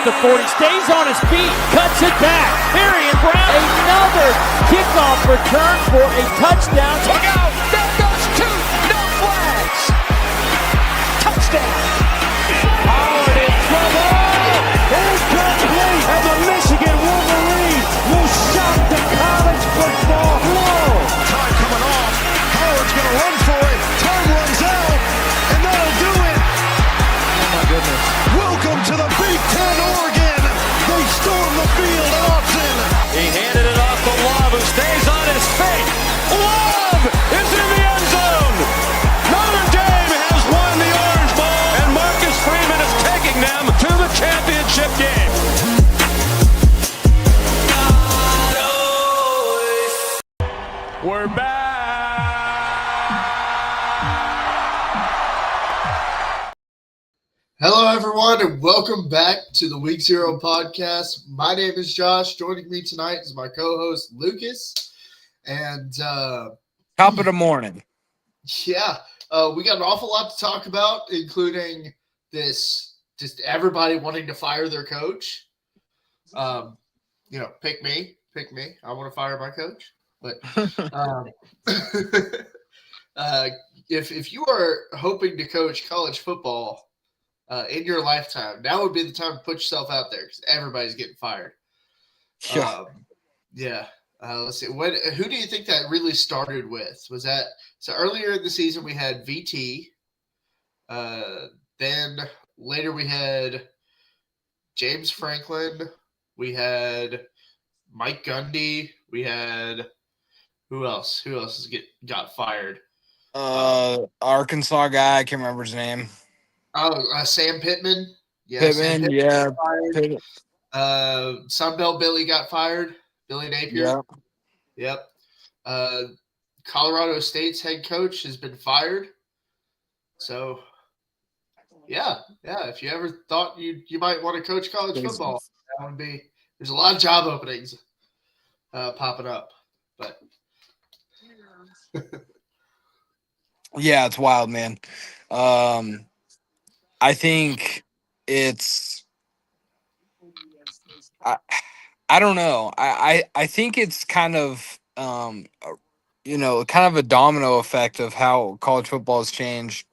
across the 40, stays on his feet, cuts it back. Marion Brown, another kickoff return for a touchdown. Look out! There goes two! No flags! Touchdown! Howard in trouble! Incomplete! And the Michigan Wolverines will shock the college football world. Time coming off. Howard's going to run for it. Time runs out. And that'll do it. Oh my goodness. Welcome to the Big Ten, Oregon. They storm the field at Austin. He handed it off to Love, who stays on his feet. Love is in the end zone. Notre Dame has won the Orange Bowl, and Marcus Freeman is taking them to the championship game. We're back. Hello, everyone, and welcome back to the Week Zero podcast. My name is Josh. Joining me tonight is my co-host, Lucas. And, Top of the morning. we got an awful lot to talk about, including this, just everybody wanting to fire their coach. Pick me. I want to fire my coach. But if you are hoping to coach college football in your lifetime, now would be the time to put yourself out there because everybody's getting fired. Let's see. Who do you think that really started with? Was that so earlier in the season we had VT, then later we had James Franklin, we had Mike Gundy, we had who else? Who else got fired? Arkansas guy, I can't remember his name. Sam Pittman. Yeah, Pittman, yeah. Pittman. Sunbelt Billy got fired. Billy Napier. Yep. Colorado State's head coach has been fired. So, if you ever thought you might want to coach college football, that would be. There's a lot of job openings popping up, but. Yeah, it's wild, man. I think it's I don't know. I think it's kind of kind of a domino effect of how college football has changed.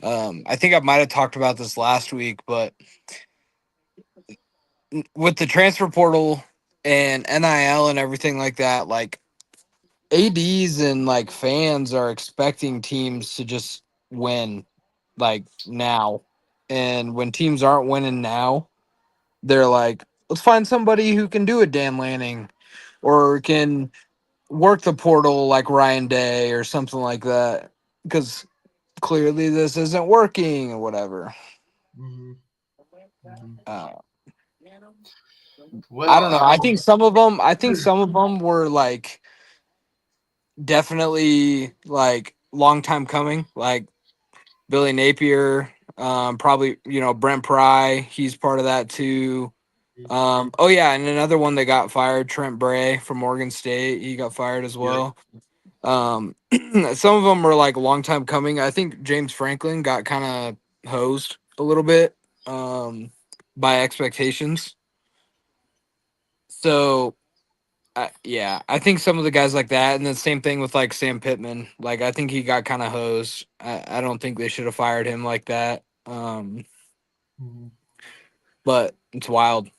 I think I might have talked about this last week, but with the transfer portal and NIL and everything like that, like ADs and like fans are expecting teams to just win like now. And when teams aren't winning now, they're like, let's find somebody who can do a Dan Lanning or can work the portal like Ryan Day or something like that. Because clearly this isn't working or whatever. Mm-hmm. Well, I don't know. I think some of them were like definitely like long time coming, like Billy Napier, probably, Brent Pry, he's part of that too. And another one that got fired, Trent Bray from Oregon State, he got fired as well. Some of them were like long time coming. I think James Franklin got kind of hosed a little bit by expectations. So I think some of the guys like that, and the same thing with like Sam Pittman. Like I think he got kind of hosed. I don't think they should have fired him like that. But it's wild.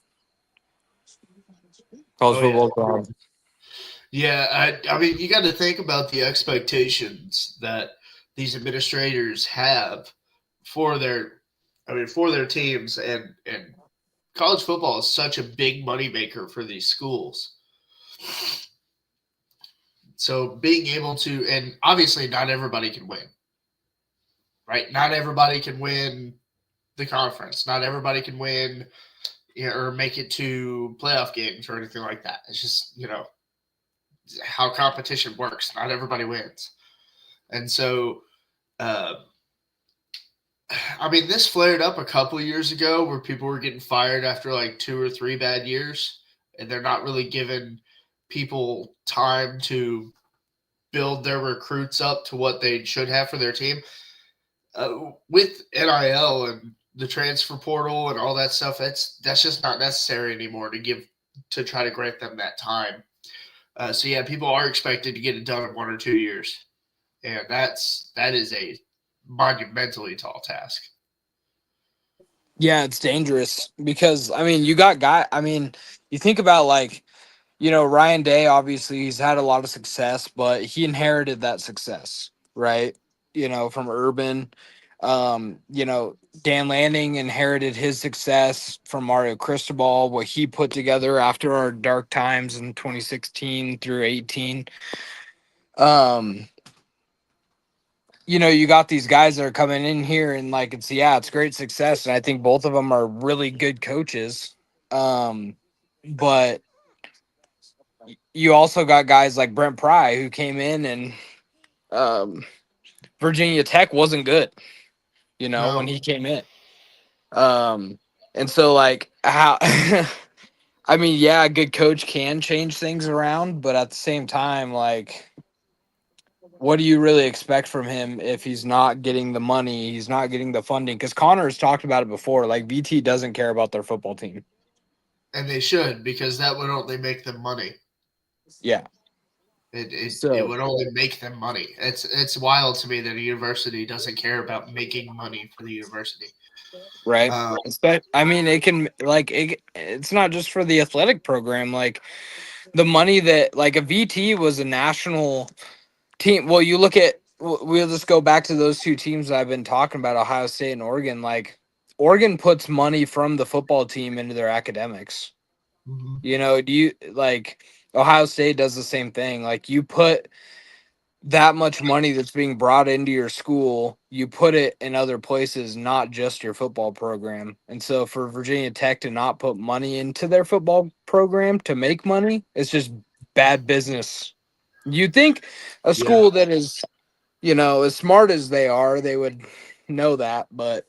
College football wild. Yeah, I mean, you got to think about the expectations that these administrators have for their teams, and college football is such a big moneymaker for these schools. So being able to, and obviously not everybody can win, right? Not everybody can win the conference. Not everybody can win or make it to playoff games or anything like that. It's just, how competition works. Not everybody wins. And so, this flared up a couple of years ago where people were getting fired after like 2 or 3 bad years, and they're not really giving people time to build their recruits up to what they should have for their team. With NIL and the transfer portal and all that stuff, that's just not necessary anymore to try to grant them that time. So yeah, people are expected to get it done in 1 or 2 years, and that is a monumentally tall task. Yeah, it's dangerous because you think about like, Ryan Day, obviously he's had a lot of success, but he inherited that success, right? From Urban. Dan Lanning inherited his success from Mario Cristobal, what he put together after our dark times in 2016 through 18. You got these guys that are coming in here and like it's great success, and I think both of them are really good coaches. But you also got guys like Brent Pry who came in and Virginia Tech wasn't good, No. when he came in. And so like how yeah, a good coach can change things around, but at the same time, like, what do you really expect from him if he's not getting the money, he's not getting the funding? Because Connor has talked about it before. Like, VT doesn't care about their football team. And they should, because that would only make them money. Yeah. It would only make them money. It's wild to me that a university doesn't care about making money for the university. Right. It can it's not just for the athletic program. Like the money that like a VT was a national team. Well, you look at we'll just go back to those two teams that I've been talking about, Ohio State and Oregon. Like Oregon puts money from the football team into their academics. Mm-hmm. Do you like Ohio State does the same thing? Like you put that much money that's being brought into your school, you put it in other places, not just your football program. And so for Virginia Tech to not put money into their football program to make money, it's just bad business. You'd think a school that is, as smart as they are, they would know that, but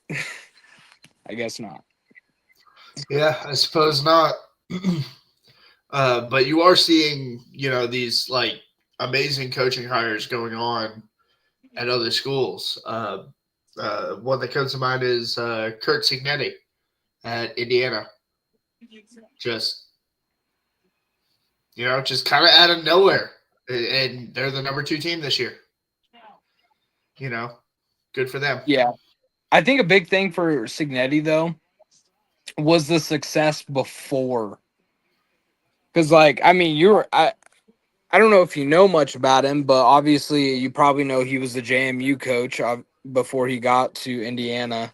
I guess not. Yeah, I suppose not. But you are seeing, these like amazing coaching hires going on at other schools. One that comes to mind is Kurt Cignetti at Indiana. Just kind of out of nowhere, and they're the number 2 team this year. Good for them. Yeah, I think a big thing for Cignetti though was the success before. Because, I don't know if you know much about him, but obviously you probably know he was the JMU coach before he got to Indiana.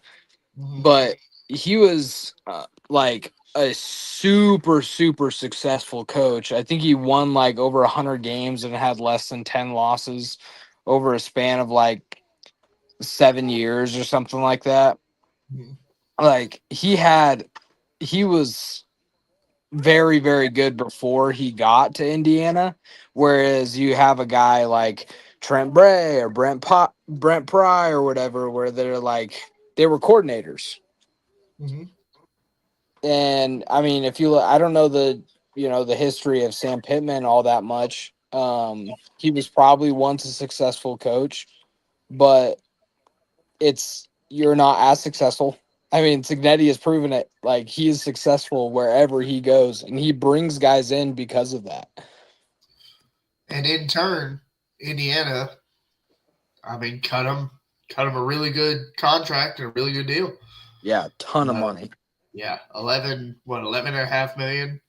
Mm-hmm. But he was like a super, super successful coach. I think he won like over 100 games and had less than 10 losses over a span of like 7 years or something like that. Mm-hmm. Like he was very, very good before he got to Indiana, whereas you have a guy like Trent Bray or Brent Pry or whatever, where they're like they were coordinators. Mm-hmm. And if you look, I don't know the history of Sam Pittman all that much. He was probably once a successful coach, but you're not as successful. Cignetti has proven it. Like he is successful wherever he goes, and he brings guys in because of that. And in turn, Indiana, cut him a really good contract and a really good deal. Yeah, ton of money. Yeah, 11.5 million?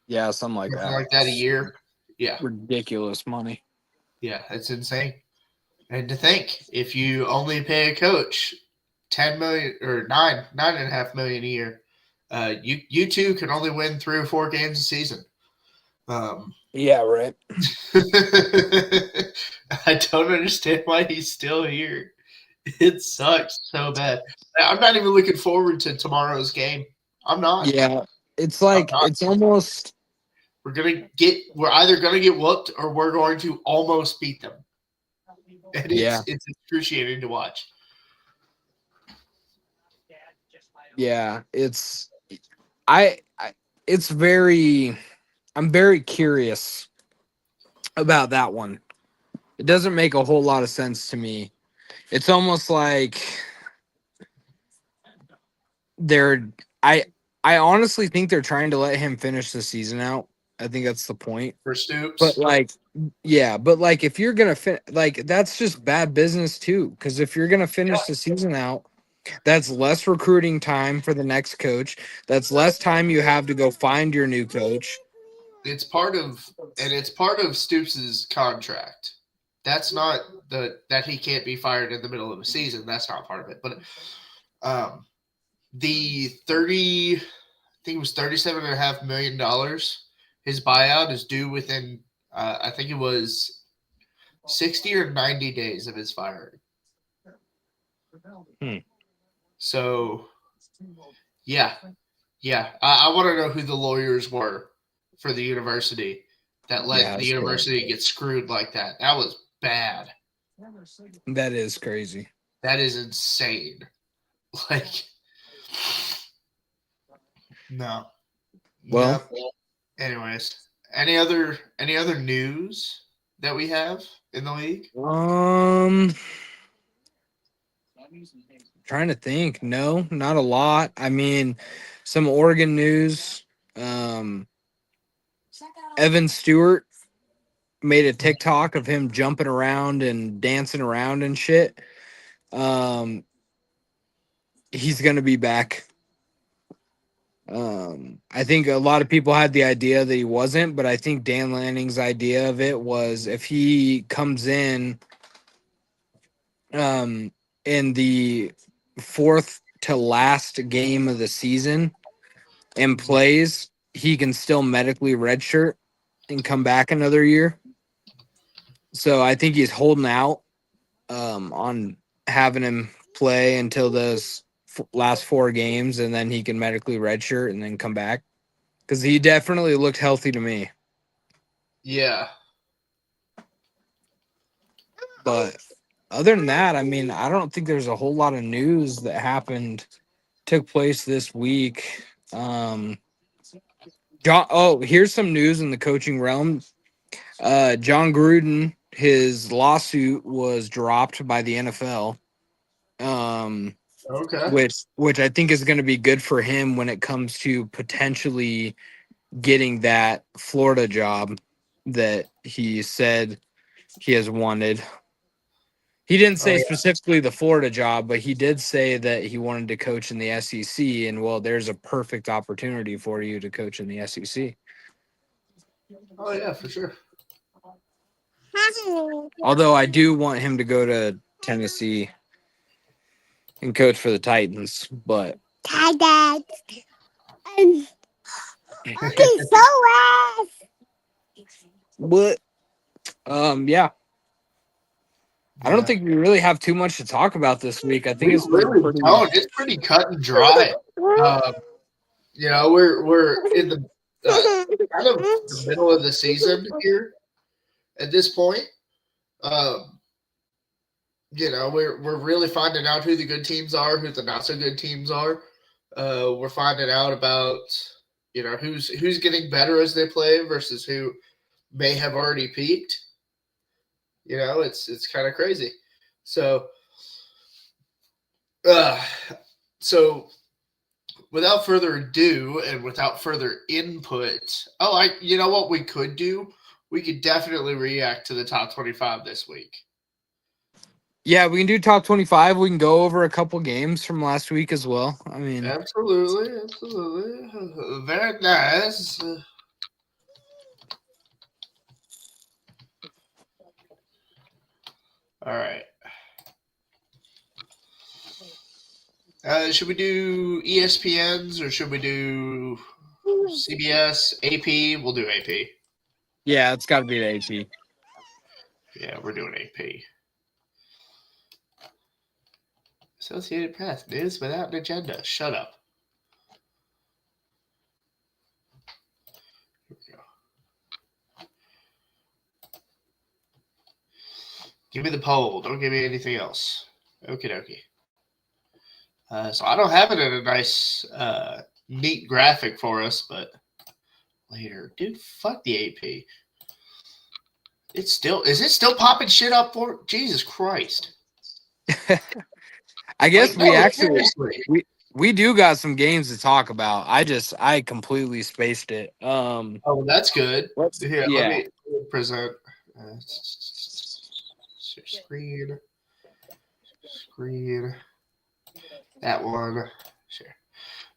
Yeah, something like that a year. Yeah, ridiculous money. Yeah, it's insane. And to think, if you only pay a coach 10 million or 9.5 million a year, you two can only win 3 or 4 games a season. Yeah, right. I don't understand why he's still here. It sucks so bad. I'm not even looking forward to tomorrow's game. I'm not. Yeah, it's like it's almost. We're either gonna get whooped or we're going to almost beat them. And it's excruciating to watch. Yeah, I'm very curious about that one. It doesn't make a whole lot of sense to me. It's almost like I honestly think they're trying to let him finish the season out. I think that's the point. For Stoops. But like if you're gonna that's just bad business too. Because if you're gonna finish the season out, that's less recruiting time for the next coach. That's less time you have to go find your new coach. It's part of Stoops' contract. That's not that he can't be fired in the middle of a season. That's not part of it. But the 30, I think it was $37.5 million. His buyout is due within, I think it was 60 or 90 days of his firing. So, yeah. I want to know who the lawyers were for the university that let the university get screwed like that. That was bad. That is crazy. That is insane. Like, no. Well, anyways, any other news that we have in the league? Trying to think. No, not a lot. I mean, some Oregon news. Evan Stewart made a TikTok of him jumping around and dancing around and shit. He's going to be back. I think a lot of people had the idea that he wasn't, but I think Dan Lanning's idea of it was if he comes in the fourth to last game of the season and plays, he can still medically redshirt and come back another year. So I think he's holding out on having him play until those last 4 games, and then he can medically redshirt and then come back, because he definitely looked healthy to me. Yeah. But other than that, I mean, I don't think there's a whole lot of news that took place this week. Here's some news in the coaching realm. John Gruden, his lawsuit was dropped by the NFL. Okay. Which I think is going to be good for him when it comes to potentially getting that Florida job that he said he has wanted. He didn't say specifically the Florida job, but he did say that he wanted to coach in the SEC, and well, there's a perfect opportunity for you to coach in the SEC. Oh yeah, for sure. Although I do want him to go to Tennessee and coach for the Titans, but Titans. Okay, so but yeah. I don't think we really have too much to talk about this week. I think it's pretty cut and dry. You know, we're in the kind of the middle of the season here at this point. You know, we're really finding out who the good teams are, who the not so good teams are. We're finding out about, you know, who's getting better as they play versus who may have already peaked. You know, it's kind of crazy. So without further ado and without further input, you know what we could do? We could definitely react to the top 25 this week. Yeah, we can do top 25. We can go over a couple games from last week as well. I mean, absolutely. Very nice. All right. Should we do ESPNs or should we do CBS, AP? We'll do AP. Yeah, it's got to be the AP. Yeah, we're doing AP. Associated Press, news without an agenda. Shut up. Here we go. Give me the poll. Don't give me anything else. Okie dokie. So I don't have it in a nice, neat graphic for us, but later. Dude, fuck the AP. Is it still popping shit up for Jesus Christ? I guess We do got some games to talk about. I completely spaced it. Oh, that's good. Here, let yeah. me present. Screen. That one. Sure.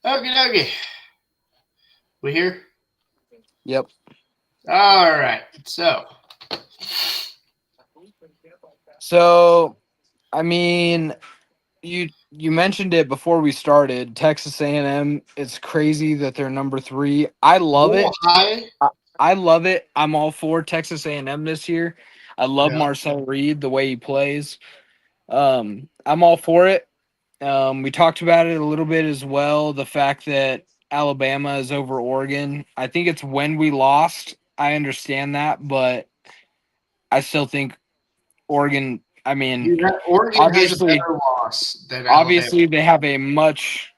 Okay. We here? Yep. All right. So, I mean, you mentioned it before we started. Texas A&M. It's crazy that they're number 3. I love it. High. I love it. I'm all for Texas A&M this year. I love Yeah. Marcel Reed, the way he plays. I'm all for it. We talked about it a little bit as well. The fact that Alabama is over Oregon. I think it's when we lost. I understand that, but I still think Oregon. I mean, Oregon has a obviously, better loss than Alabama. they have a much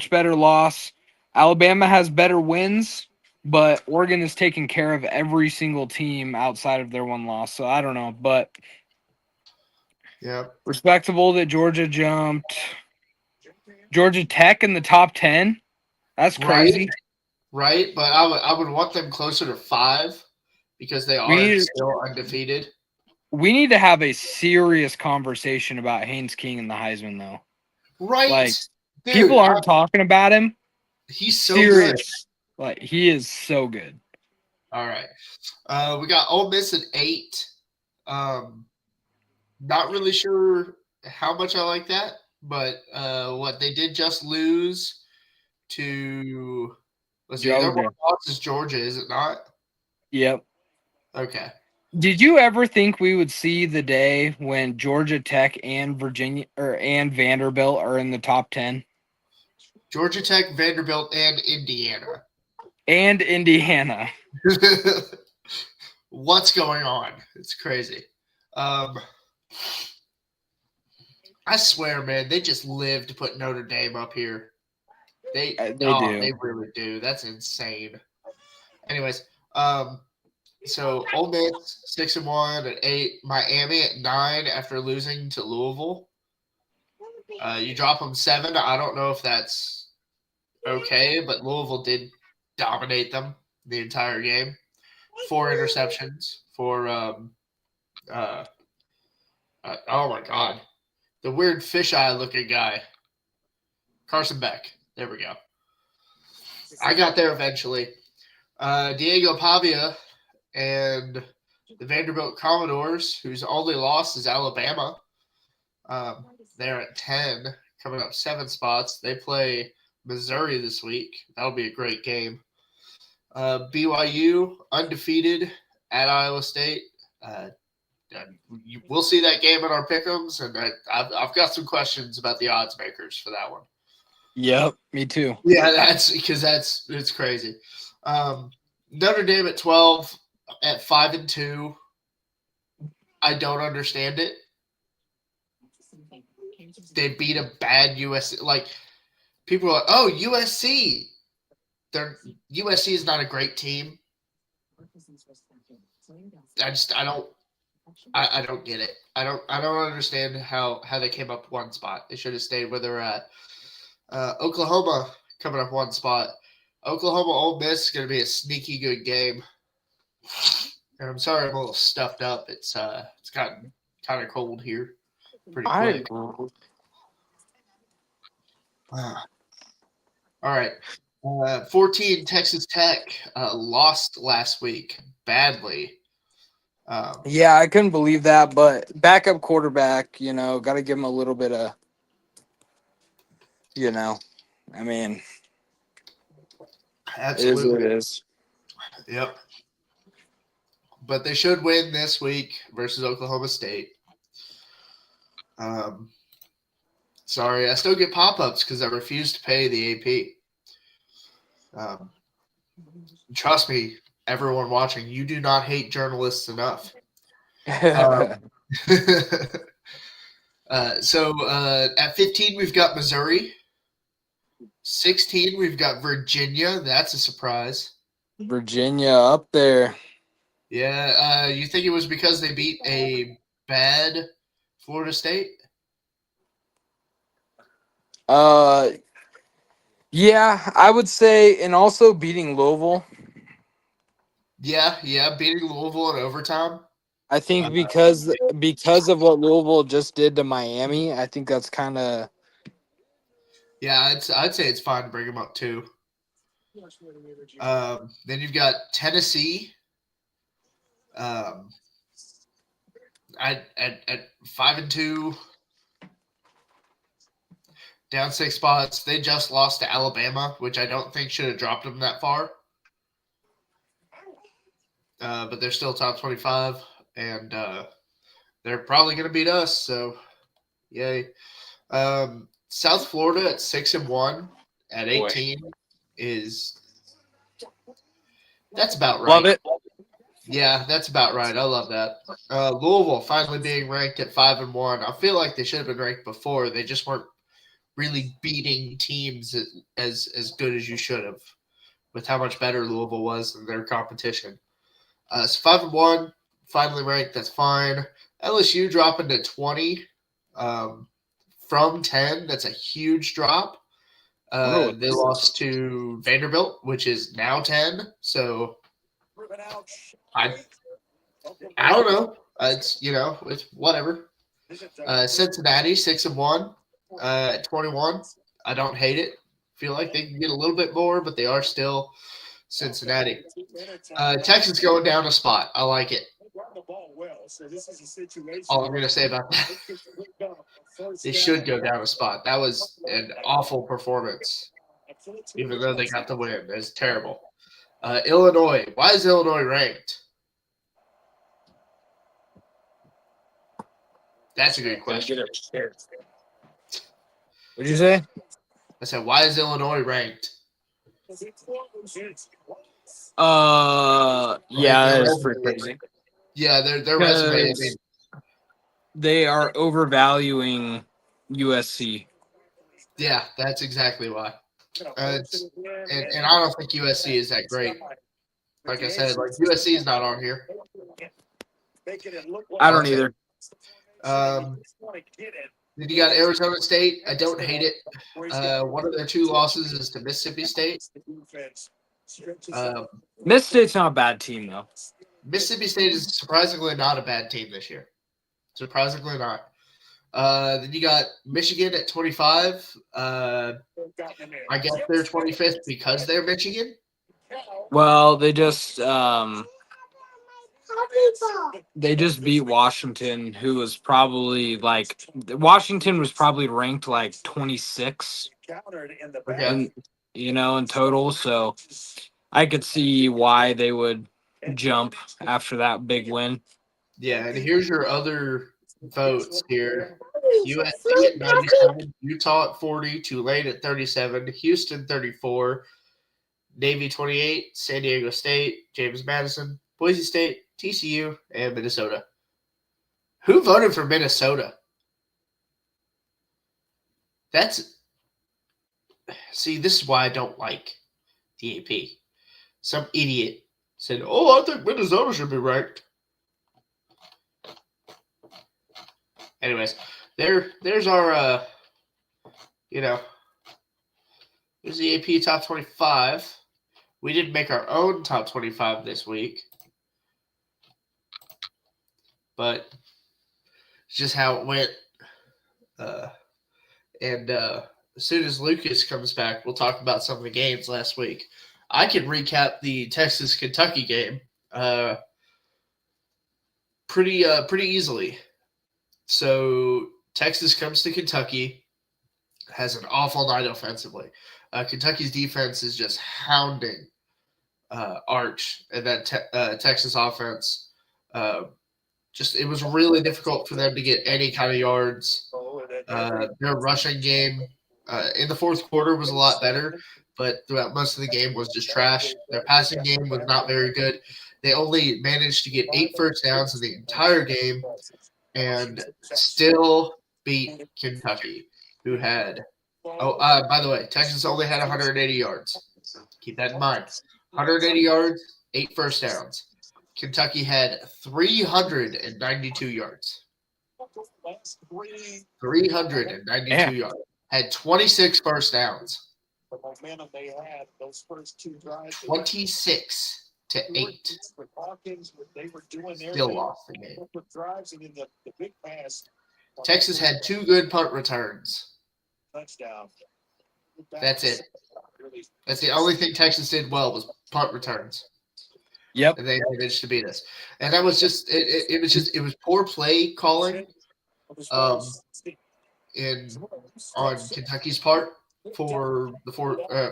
better loss. Alabama has better wins, but Oregon is taking care of every single team outside of their one loss. So I don't know, but Yeah. respectable that Georgia jumped. Georgia Tech in the top 10. That's crazy. Right, but I would want them closer to 5 because they We are need still undefeated. we need to have a serious conversation about Haynes King and the Heisman, though. Right, Like, dude. people aren't talking about him. He's so good. Serious. Like, he is so good. All right. We got Ole Miss at 8. Not really sure how much I like that, but what they did just lose to let's see, their one Georgia. loss is Georgia, is it not? Yep. Okay. Did you ever think we would see the day when Georgia Tech and Vanderbilt are in the top 10? Georgia Tech, Vanderbilt, and Indiana. And Indiana. What's going on? It's crazy. I swear, man, they just live to put Notre Dame up here. They do. They really do. That's insane. Anyways, so Ole Miss 6-1 at 8, Miami at 9 after losing to Louisville. You drop them 7. I don't know if that's okay, but Louisville did dominate them the entire game. 4 interceptions for oh my god, the weird fisheye looking guy, Carson Beck. There we go. I got there eventually. Diego Pavia and the Vanderbilt Commodores, whose only loss is Alabama. They're at 10, coming up 7 spots. They play Missouri this week. That'll be a great game. BYU undefeated at Iowa State. We'll see that game in our pick'ems, and I've got some questions about the odds makers for that one. Yep, me too. Yeah, it's crazy. Notre Dame at 12 at 5-2. I don't understand it. They beat a bad USC. Like, people are like, "Oh, USC." USC is not a great team. I don't get it. I don't understand how they came up one spot. They should have stayed where they're at. Oklahoma coming up one spot. Oklahoma Ole Miss is going to be a sneaky good game. And I'm sorry I'm a little stuffed up. It's gotten kind of cold here pretty quick. All right. 14 Texas Tech lost last week badly. Yeah, I couldn't believe that, but backup quarterback, got to give him a little bit of, I mean, absolutely. It is what it is. Yep. But they should win this week versus Oklahoma State. Sorry, I still get pop-ups because I refuse to pay the AP. Trust me, everyone watching, you do not hate journalists enough. So at 15, we've got Missouri. 16, we've got Virginia. That's a surprise. Virginia up there. Yeah. You think it was because they beat a bad Florida State? Yeah, I would say, and also beating Louisville. Yeah, beating Louisville in overtime. I think because of what Louisville just did to Miami, I think that's kind of Yeah, I'd say it's fine to bring them up too. Then you've got Tennessee. At 5-2, down 6 spots. They just lost to Alabama, which I don't think should have dropped them that far. But they're still top 25, and they're probably going to beat us. So, yay! South Florida at 6-1 at 18 that's about right. love it. Yeah, that's about right. I love that. Louisville finally being ranked at 5-1. I feel like they should have been ranked before. They just weren't really beating teams as good as you should have, with how much better Louisville was than their competition. So 5-1, finally ranked. That's fine. LSU dropping to 20 from 10. That's a huge drop. They lost to Vanderbilt, which is now 10. So I don't know. It's whatever. Cincinnati 6-1 at 21. I don't hate it. Feel like they can get a little bit more, but they are still Cincinnati. Texas going down a spot. I like it. All I'm going to say about that. They should go down a spot. That was an awful performance, even though they got the win. It's terrible. Illinois. Why is Illinois ranked? That's a good question. What'd you say? I said, why is Illinois ranked? Yeah, that is pretty crazy. Yeah, their resume. They are overvaluing USC. Yeah, that's exactly why. And I don't think USC is that great. Like I said, USC is not on here. I don't either. Then you got Arizona State. I don't hate it. One of their 2 losses is to Mississippi State. Miss State's not a bad team, though. Mississippi State is surprisingly not a bad team this year. Surprisingly not. Then you got Michigan at 25. I guess they're 25th because they're Michigan. Well, they just beat Washington, who was probably Washington was probably ranked 26 in total. So I could see why they would jump after that big win. Yeah, and here's your other votes here. USC at 97, Utah at 40, Tulane at 37, Houston 34, Navy 28, San Diego State, James Madison, Boise State, TCU, and Minnesota. Who voted for Minnesota? See, this is why I don't like the AP. Some idiot said, I think Minnesota should be ranked. Anyways, there's our, there's the AP top 25. We didn't make our own top 25 this week, but it's just how it went. And as soon as Lucas comes back, we'll talk about some of the games last week. I can recap the Texas-Kentucky game pretty easily. So Texas comes to Kentucky, has an awful night offensively. Kentucky's defense is just hounding Arch and that Texas offense. It was really difficult for them to get any kind of yards. Their rushing game in the fourth quarter was a lot better, but throughout most of the game was just trash. Their passing game was not very good. They only managed to get 8 first downs in the entire game and still beat Kentucky, who had by the way, Texas only had 180 yards. Keep that in mind. 180 yards, 8 first downs. Kentucky had 392 yards. 392 yards. Had 26 first downs. 26-8. Still lost the game. Texas had 2 good punt returns. That's it. That's the only thing Texas did well was punt returns. Yep. And they managed to beat us. And that was just it was poor play calling on Kentucky's part for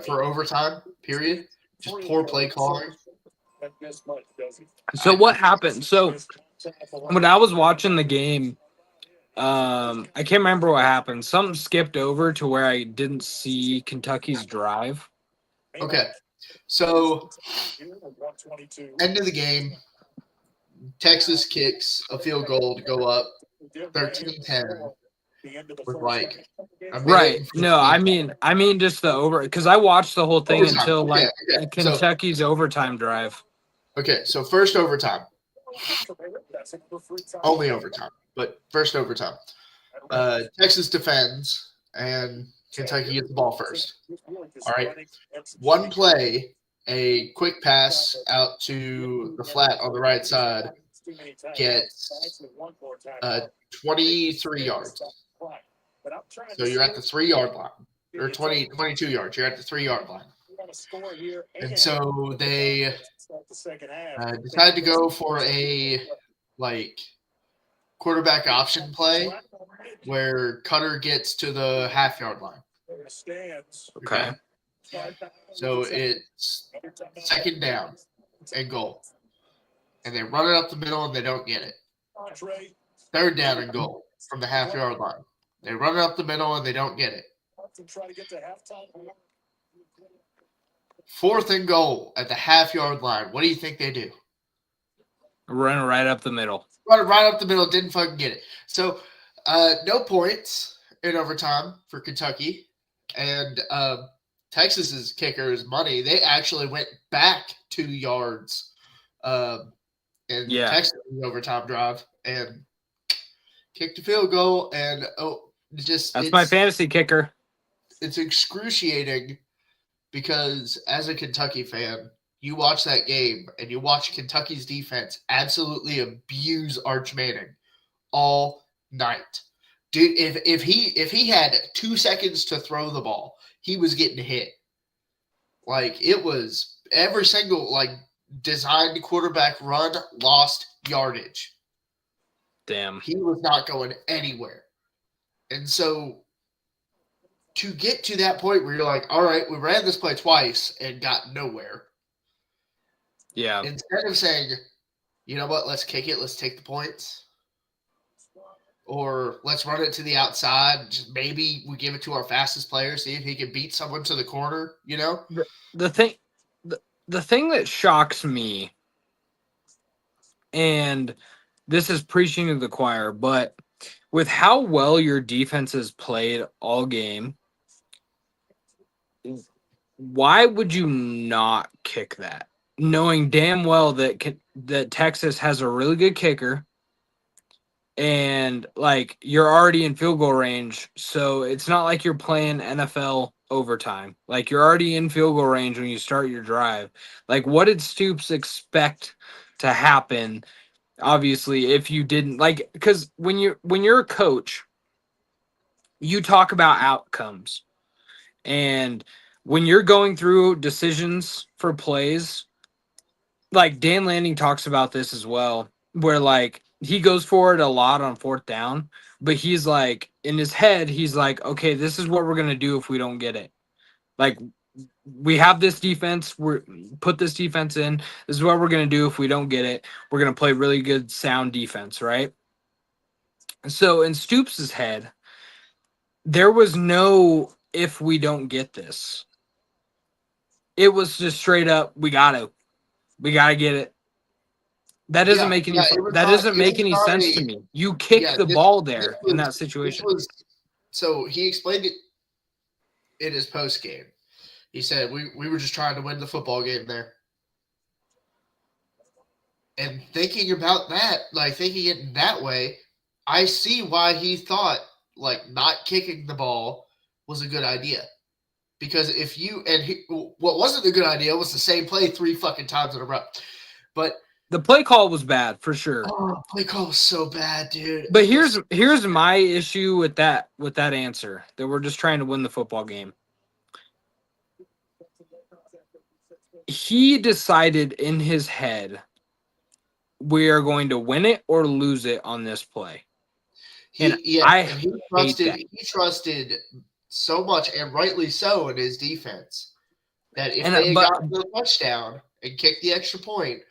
overtime period. Just poor play calling. So what happened? So when I was watching the game, I can't remember what happened. Something skipped over to where I didn't see Kentucky's drive. Okay. So end of the game, Texas kicks a field goal to go up 13-10 with like a minute Right. and No, 15. I mean just the over, because I watched the whole thing Overtime. until like Okay. Kentucky's overtime drive. Okay, so first overtime. Only overtime, but first overtime. Texas defends, and Kentucky gets the ball first. All right. One play, a quick pass out to the flat on the right side gets 23 yards. So you're at the 3-yard line, or 22 yards. You're at the 3-yard line. And so they decide to go for a quarterback option play where Cutter gets to the half-yard line. Okay. So it's 2nd down and goal. And they run it up the middle and they don't get it. 3rd down and goal from the half-yard line. They run it up the middle and they don't get it. 4th and goal at the half-yard line. What do you think they do? Run right up the middle. Run it right up the middle. Didn't fucking get it. So no points in overtime for Kentucky. And Texas's kicker is money. They actually went back 2 yards in Texas' overtime drive and kicked a field goal. And that's my fantasy kicker. It's excruciating because as a Kentucky fan, you watch that game and you watch Kentucky's defense absolutely abuse Arch Manning all night. Dude, if he had 2 seconds to throw the ball, he was getting hit. Like, it was every single designed quarterback run lost yardage. Damn. He was not going anywhere. And so to get to that point where you're like, all right, we ran this play twice and got nowhere. Yeah. Instead of saying, you know what, let's kick it, let's take the points. Or let's run it to the outside. Just maybe we give it to our fastest player, see if he can beat someone to the corner, you know? The thing that shocks me, and this is preaching to the choir, but with how well your defense has played all game, why would you not kick that? Knowing damn well that Texas has a really good kicker, and you're already in field goal range, so it's not like you're playing NFL overtime. You're already in field goal range when you start your drive. What did Stoops expect to happen? Obviously, if you didn't because when you're a coach, you talk about outcomes, and when you're going through decisions for plays, Dan Lanning talks about this as well, where he goes for it a lot on 4th down, but he's in his head, he's okay, this is what we're going to do if we don't get it. We have this defense, we're put this defense in. This is what we're going to do if we don't get it. We're going to play really good, sound defense, right? So in Stoops' head, there was no if we don't get this. It was just straight up, we got to get it. That doesn't make any sense to me. You kick the ball there in that situation. So he explained it in his post game. He said we were just trying to win the football game there. And thinking about that, thinking it in that way, I see why he thought not kicking the ball was a good idea. Because what wasn't a good idea was the same play 3 fucking times in a row. But the play call was bad for sure. play call was so bad, dude. But here's my issue with that answer, that we're just trying to win the football game. He decided in his head, we are going to win it or lose it on this play. He trusted so much, and rightly so, in his defense, that if they had gotten the touchdown and kicked the extra point,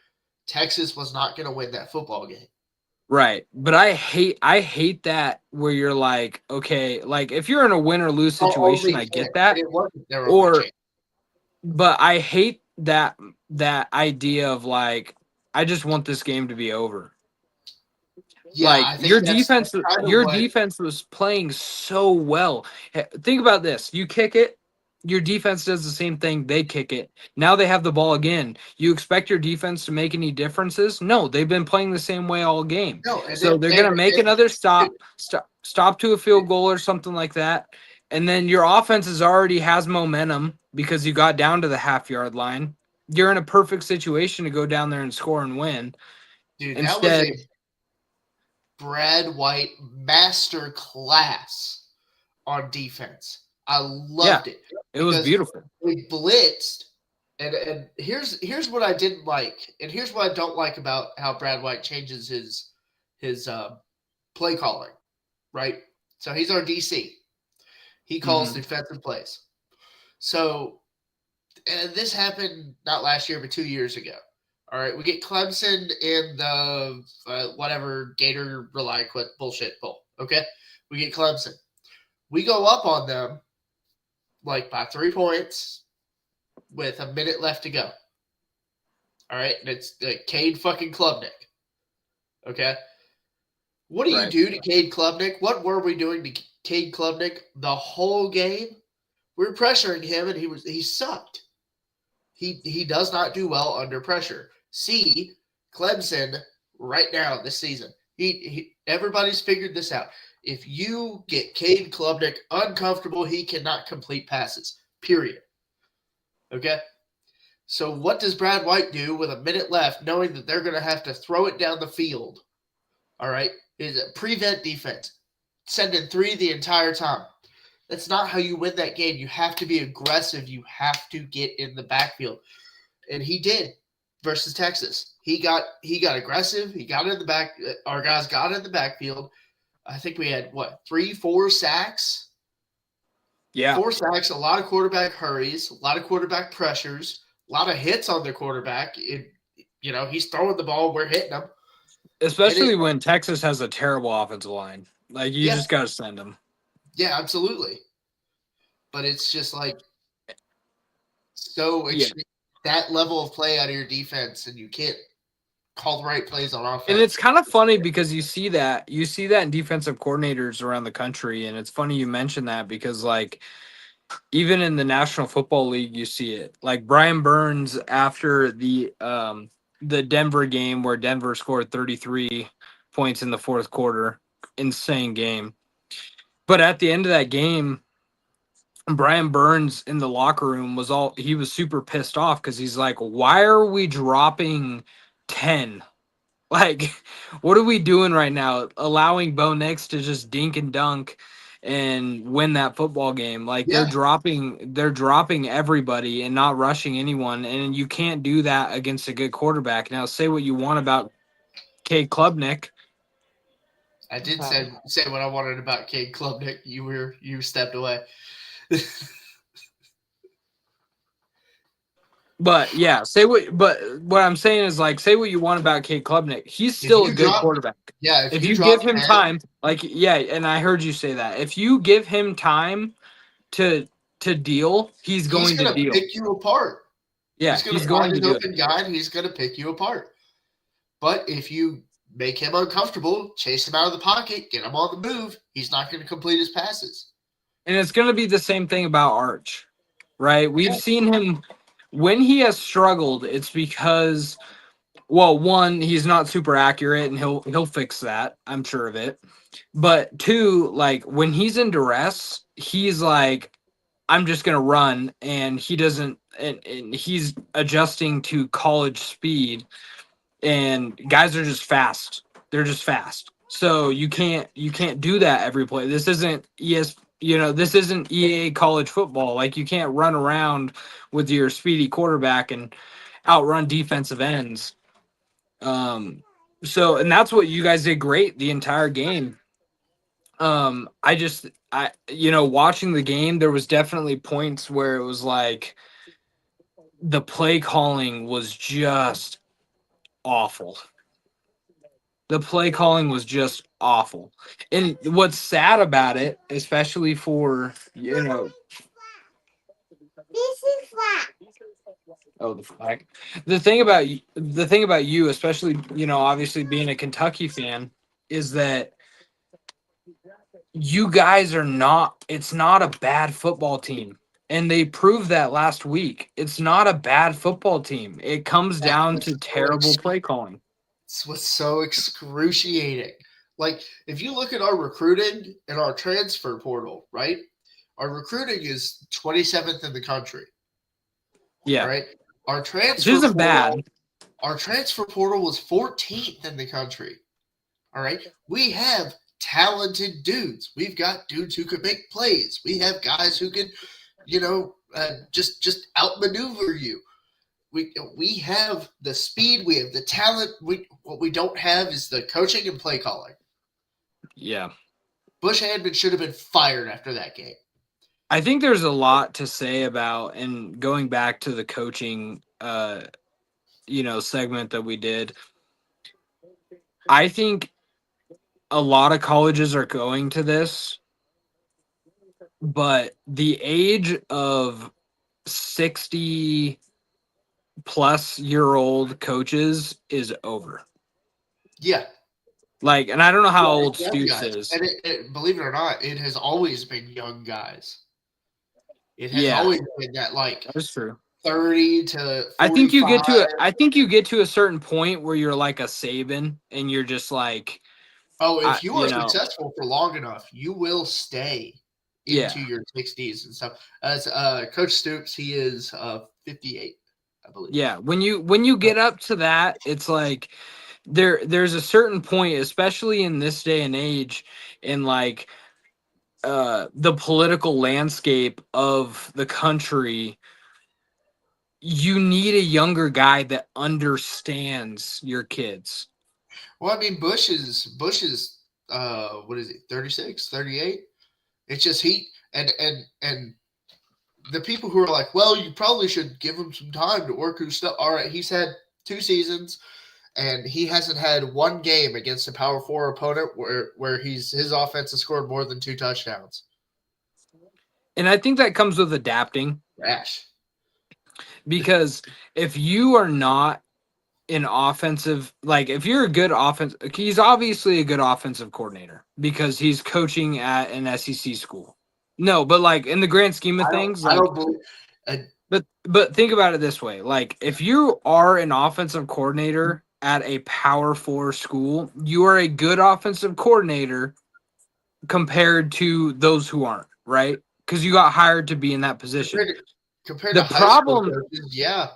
Texas was not going to win that football game. Right. But I hate that, where you're like, okay, like if you're in a win or lose situation, I get that. But I hate that idea of like, I just want this game to be over. Yeah, like your defense was playing so well. Think about this. You kick it, your defense does the same thing, they kick it. Now they have the ball again. You expect your defense to make any differences? No, they've been playing the same way all game. No, so they're going to make another stop to a field goal or something like that. And then your offense already has momentum because you got down to the half-yard line. You're in a perfect situation to go down there and score and win. Dude, that was a Brad White master class on defense. I loved it. It was beautiful. We blitzed, and here's what I didn't like, and here's what I don't like about how Brad White changes his play calling, right? So he's our DC. He calls defensive plays. So, and this happened not last year, but 2 years ago. All right, we get Clemson in the whatever Gator Reliquit bullshit bowl. Okay, we get Clemson. We go up on them like by 3 points with a minute left to go. All right, and it's Cade fucking Klubnik. Okay, what do you do to Cade Klubnik? What were we doing to Cade Klubnik the whole game? We were pressuring him, and he sucked. He does not do well under pressure. See, Clemson right now this season. Everybody's figured this out. If you get Cade Klubnik uncomfortable, he cannot complete passes. Period. Okay? So what does Brad White do with a minute left, knowing that they're going to have to throw it down the field? All right? Is it prevent defense? Send in 3 the entire time. That's not how you win that game. You have to be aggressive. You have to get in the backfield. And he did versus Texas. He got aggressive. He got in the back. Our guys got in the backfield. I think we had, 3-4 sacks? Yeah. 4 sacks, a lot of quarterback hurries, a lot of quarterback pressures, a lot of hits on their quarterback. He's throwing the ball. We're hitting him. Especially when Texas has a terrible offensive line. Like, you just got to send them. Yeah, absolutely. But it's just like that level of play out of your defense, and you can't call the right plays on offense. And it's kind of funny because you see that in defensive coordinators around the country, and it's funny you mention that because, like, even in the National Football League, you see it. Like Brian Burns after the Denver game where Denver scored 33 points in the fourth quarter, insane game. But at the end of that game, Brian Burns in the locker room was super pissed off because he's like, why are we dropping 10? Like, what are we doing right now? Allowing Bo Nix to just dink and dunk and win that football game. Like, they're dropping everybody and not rushing anyone. And you can't do that against a good quarterback. Now, say what you want about Cade Klubnik. I did say what I wanted about Cade Klubnik. You stepped away. But yeah, what I'm saying is, like, say what you want about Cade Klubnik. He's still a good quarterback. Yeah. If you give him time, and I heard you say that. If you give him time to deal, he's going to deal. He's going to pick you apart. Yeah, he's going to do it. Open guy, and he's going to pick you apart. But if you make him uncomfortable, chase him out of the pocket, get him on the move, he's not going to complete his passes. And it's going to be the same thing about Arch, right? We've seen him when he has struggled. It's because, well, one, he's not super accurate, and he'll fix that. I'm sure of it. But two, like, when he's in duress, he's like I'm just going to run, and he doesn't, and he's adjusting to college speed, and guys are just fast. They're just fast. So you can't do that every play. This isn't this isn't EA college football. Like, you can't run around with your speedy quarterback and outrun defensive ends. So, and that's what you guys did great the entire game. Watching the game, there was definitely points where it was like the play calling was just awful. The play calling was just awful. And what's sad about it, especially for, This is flat. oh, the flag. The thing about you, especially, obviously being a Kentucky fan, is that you guys are not, it's not a bad football team. And they proved that last week. It's not a bad football team. It comes down to terrible play calling. It's what's so excruciating. Like, if you look at our recruiting and our transfer portal, right? Our recruiting is 27th in the country. Yeah. Right? Our transfer This isn't bad. Our transfer portal was 14th in the country. All right? We have talented dudes. We've got dudes who can make plays. We have guys who can, just outmaneuver you. We have the speed. We have the talent. What we don't have is the coaching and play calling. Yeah. Bush Handman should have been fired after that game. I think there's a lot to say about, and going back to the coaching, segment that we did. I think a lot of colleges are going to this, but the age of 60-plus-year-old coaches is over. Yeah. Like, and I don't know how old Stoops is. And believe it or not, it has always been young guys. It has always been that, like, that's true. 30 to 45. I think you get to a certain point where you're like a Saban, and you're just like, if you are successful for long enough, you will stay into your 60s and stuff. As Coach Stoops, he is 58, I believe. Yeah, when you get up to that, it's like there's a certain point, especially in this day and age, in like the political landscape of the country. You need a younger guy that understands your kids. Well, I mean, Bush is what is it, 36, 38? It's just and the people who are like, well, you probably should give him some time to work his stuff. All right, he's had 2 seasons, and he hasn't had one game against a Power 4 opponent where his offense has scored more than 2 touchdowns. And I think that comes with adapting. Rash. Because if you are not an offensive, like, if you're a good he's obviously a good offensive coordinator because he's coaching at an SEC school. No, but like in the grand scheme of things, but think about it this way. Like, if you are an offensive coordinator at a Power 4 school, you are a good offensive coordinator compared to those who aren't, right? Because you got hired to be in that position. Compared to high school coaches, yeah.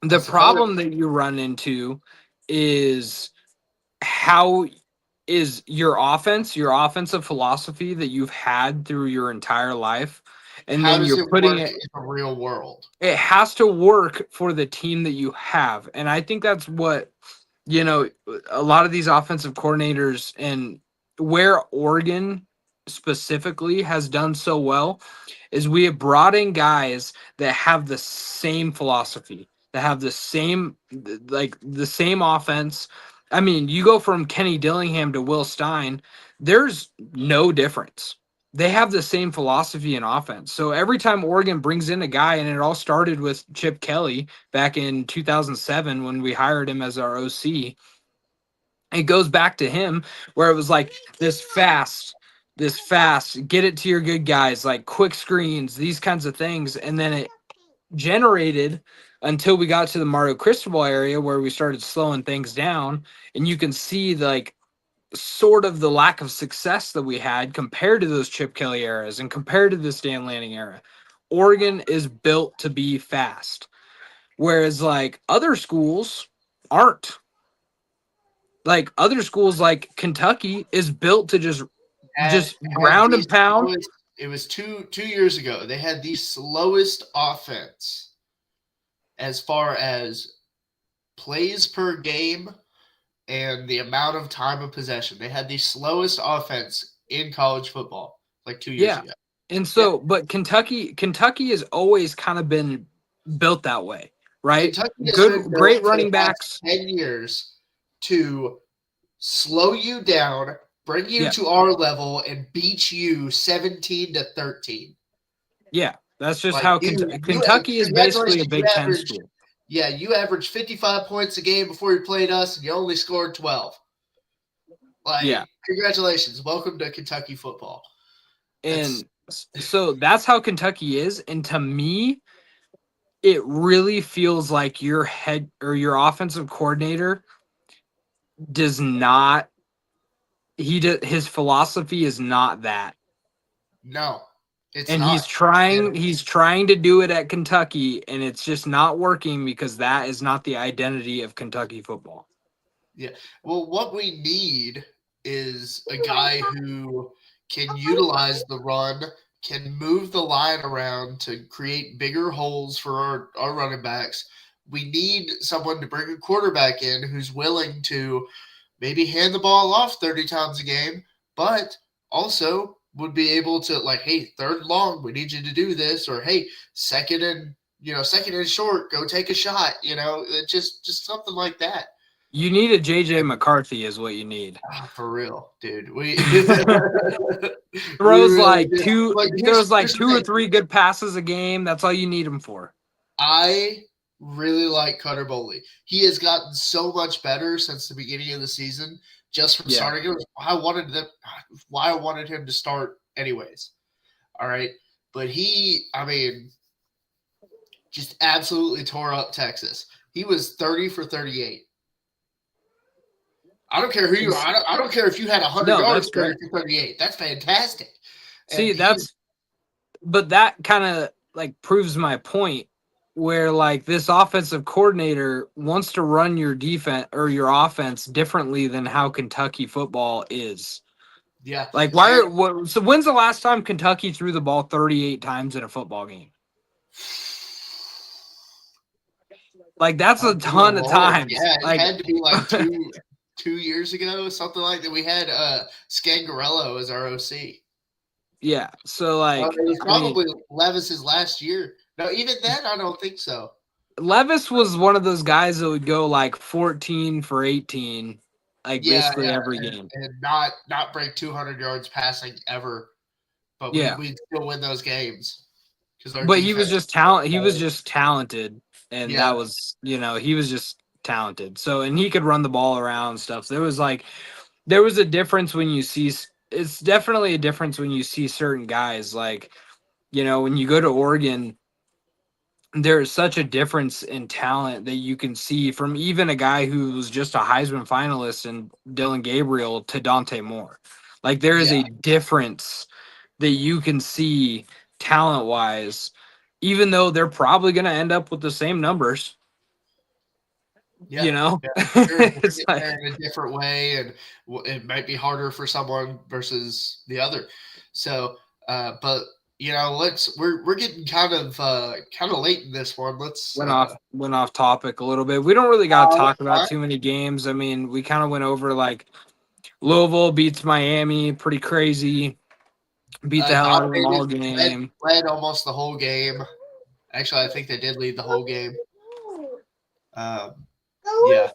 The problem that you run into is how is your offensive philosophy that you've had through your entire life, and then you're putting it in the real world. It has to work for the team that you have, and I think that's what a lot of these offensive coordinators, and where Oregon specifically has done so well, is we have brought in guys that have the same philosophy, that have the same offense. I mean, you go from Kenny Dillingham to Will Stein, there's no difference. They have the same philosophy in offense. So every time Oregon brings in a guy, and it all started with Chip Kelly back in 2007 when we hired him as our OC, it goes back to him where it was like this fast, get it to your good guys, like quick screens, these kinds of things. And then it generated until we got to the Mario Cristobal area where we started slowing things down. And you can see, like, sort of the lack of success that we had compared to those Chip Kelly eras and compared to this Dan Lanning era. Oregon is built to be fast, whereas like other schools aren't. Like other schools, like Kentucky, is built to just Had ground the and pound. slowest, it was 2 years ago. They had the slowest offense as far as plays per game and the amount of time of possession. They had the slowest offense in college football like 2 years ago. And so, but Kentucky has always kind of been built that way, right? Kentucky has been Great built for running the past backs. 10 years to slow you down, bring you Yeah. to our level, and beat you 17-13. Yeah, that's just Like how you, Kentucky is basically a congratulations, Big Ten school. Yeah, you averaged 55 points a game before you played us, and you only scored 12. Like, congratulations. Welcome to Kentucky football. And so that's how Kentucky is. And to me, it really feels like your head or your offensive coordinator does not, his philosophy is not that. No, it's And not. he's trying to do it at Kentucky, and it's just not working because that is not the identity of Kentucky football. Yeah. Well, what we need is a guy who can utilize the run, can move the line around to create bigger holes for our running backs. We need someone to bring a quarterback in who's willing to maybe hand the ball off 30 times a game, but also would be able to, like, hey, third and long, we need you to do this, or hey, second and short, go take a shot. Just something like that. You need a JJ McCarthy is what you need. Oh, for real, dude. Throws two or three good passes a game. That's all you need him for. I really like Cutter Boley. He has gotten so much better since the beginning of the season, just from starting. It was why I wanted him to start anyways. All right. But just absolutely tore up Texas. He was 30 for 38. I don't care who you are. I don't care if you had 100 yards, 30 for 38. That's fantastic. See, but that kind of like proves my point where like this offensive coordinator wants to run your defense or your offense differently than how Kentucky football is. Yeah. Like so when's the last time Kentucky threw the ball 38 times in a football game? Like that's a ton of times. Yeah, it had to be like 2 years ago, something like that. We had Scangarello as our OC. Yeah, so like it was probably Levis's last year. No, even then, I don't think so. Levis was one of those guys that would go like 14 for 18, like basically every game, and not break 200 yards passing ever. But we'd still win those games but he was just talent. He was just talented, and that was he was just talented. So and he could run the ball around and stuff. So there was a difference when you see. It's definitely a difference when you see certain guys like, when you go to Oregon, there is such a difference in talent that you can see from even a guy who was just a Heisman finalist and Dylan Gabriel to Dante Moore. Like there is a difference that you can see talent wise, even though they're probably going to end up with the same numbers. It's like, in a different way, and it might be harder for someone versus the other. So, but we're getting kind of late in this one. Let's went off topic a little bit. We don't really got to talk about too many games. I mean, we kind of went over like Louisville beats Miami, pretty crazy. Beat the hell out of them all game. Led almost the whole game. Actually, I think they did lead the whole game. Yeah.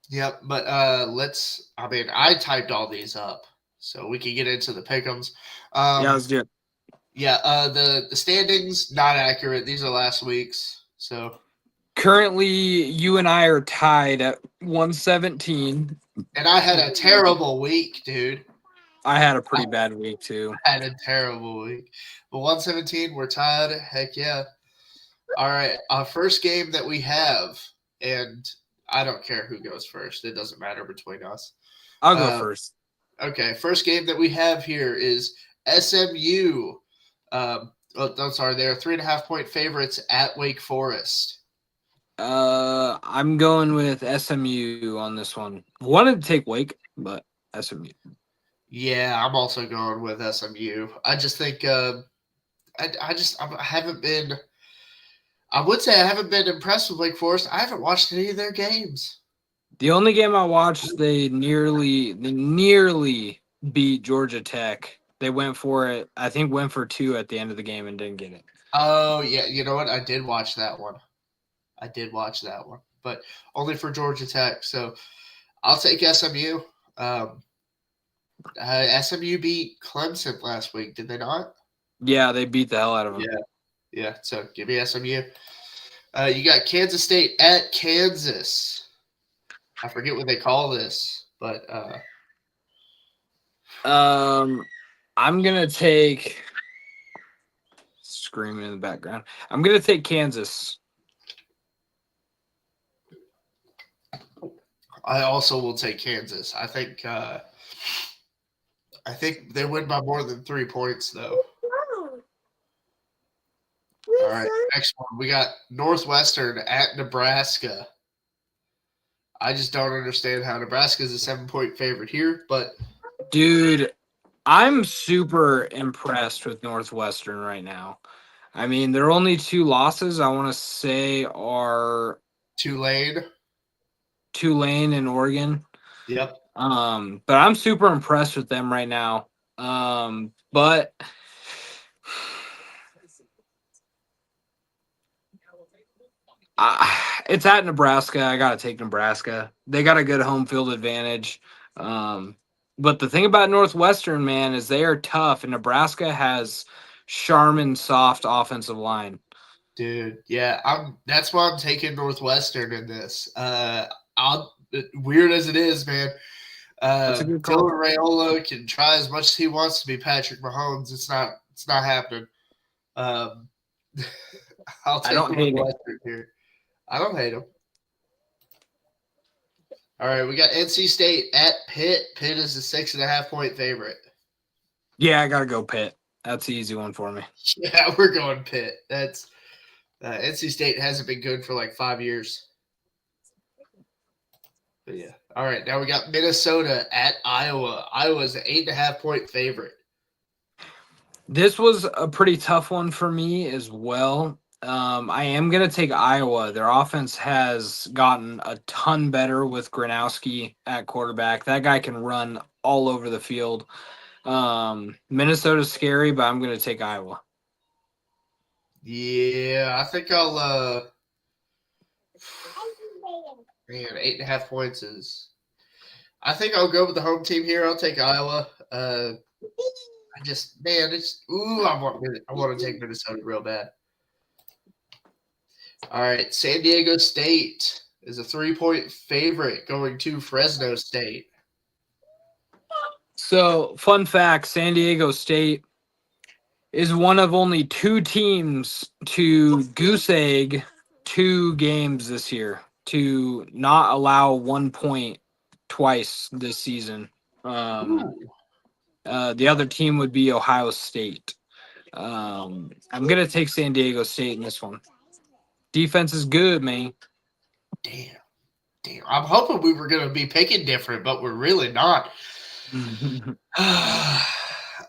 Yep, but I typed all these up so we can get into the pick'ems. Let's do it. Yeah, the standings not accurate. These are last week's. So currently you and I are tied at 117. And I had a terrible week, dude. I had a pretty bad week too. I had a terrible week. But 117, we're tied. Heck yeah. All right, our first game that we have, and I don't care who goes first. It doesn't matter between us. I'll go first. Okay, first game that we have here is SMU. I'm sorry, they're 3.5-point favorites at Wake Forest. I'm going with SMU on this one. Wanted to take Wake, but SMU. Yeah, I'm also going with SMU. I just think I haven't been. I would say I haven't been impressed with Wake Forest. I haven't watched any of their games. The only game I watched, they nearly beat Georgia Tech. They went for it. I think went for 2 at the end of the game and didn't get it. Oh yeah, you know what? I did watch that one, but only for Georgia Tech. So I'll take SMU. SMU beat Clemson last week, did they not? Yeah, they beat the hell out of them. Yeah. So give me SMU. You got Kansas State at Kansas. I forget what they call this, but I'm gonna take screaming in the background. I'm gonna take Kansas. I also will take Kansas. I think they win by more than 3 points, though. All right, next one. We got Northwestern at Nebraska. I just don't understand how Nebraska is a 7-point favorite here, but Dude, I'm super impressed with Northwestern right now. I mean, their only 2 losses I want to say are Tulane and Oregon. Yep. But I'm super impressed with them right now. But it's at Nebraska. I gotta take Nebraska. They got a good home field advantage. But the thing about Northwestern, man, is they are tough, and Nebraska has Charmin soft offensive line. Dude, yeah, that's why I'm taking Northwestern in this. Weird as it is, man. That's a good call. Dylan Raiola can try as much as he wants to be Patrick Mahomes. It's not happening. I'll take Northwestern here. I don't hate him. All right, we got NC State at Pitt. Pitt is a 6.5-point favorite. Yeah, I gotta go Pitt. That's the easy one for me. Yeah, we're going Pitt. That's NC State hasn't been good for like 5 years. But yeah. All right, now we got Minnesota at Iowa. Iowa's an 8.5-point favorite. This was a pretty tough one for me as well. I am going to take Iowa. Their offense has gotten a ton better with Gronowski at quarterback. That guy can run all over the field. Minnesota's scary, but I'm going to take Iowa. Yeah, I think I'll man, 8.5 points is. I think I'll go with the home team here. I'll take Iowa. I want to take Minnesota real bad. All right, San Diego State is a 3-point favorite going to Fresno State. So, fun fact, San Diego State is one of only 2 teams to goose egg 2 games this year, to not allow 1 point twice this season. The other team would be Ohio State. I'm going to take San Diego State in this one. Defense is good, man. Damn. I'm hoping we were going to be picking different, but we're really not.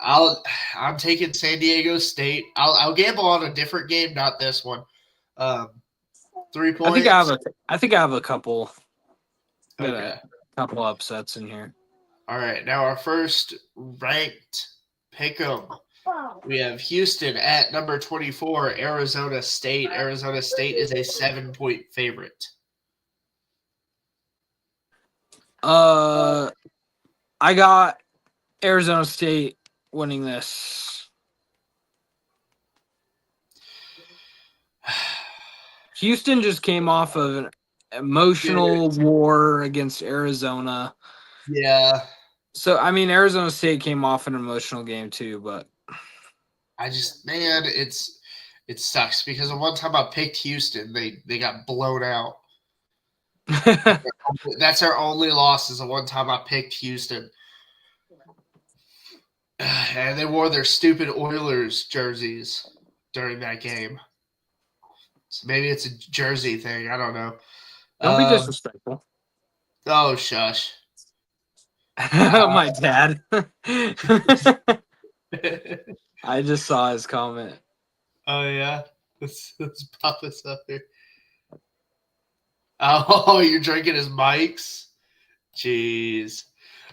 I'm taking San Diego State. I'll gamble on a different game, not this one. 3 points. I think I have a couple. Okay. A couple upsets in here. All right, now our first ranked pick'em. We have Houston at number 24, Arizona State. Arizona State is a 7-point favorite. I got Arizona State winning this. Houston just came off of an emotional war against Arizona. Yeah. So, I mean, Arizona State came off an emotional game too, but it sucks because the one time I picked Houston, they got blown out. That's our only loss. Is the one time I picked Houston, and they wore their stupid Oilers jerseys during that game. So maybe it's a jersey thing. I don't know. Don't be disrespectful. Oh, shush. My dad. I just saw his comment. Oh, yeah? Let's pop this up here. Oh, you're drinking his mics? Jeez.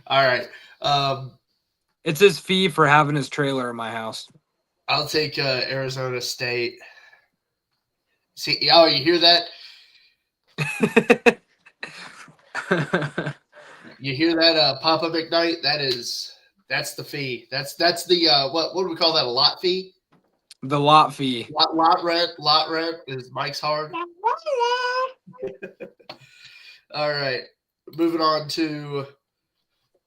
All right. It's his fee for having his trailer in my house. I'll take Arizona State. See, oh, you hear that? You hear that, Papa McKnight? That's the fee. That's the what do we call that? A lot fee? The lot fee. Lot rent is Mike's hard. All right, moving on to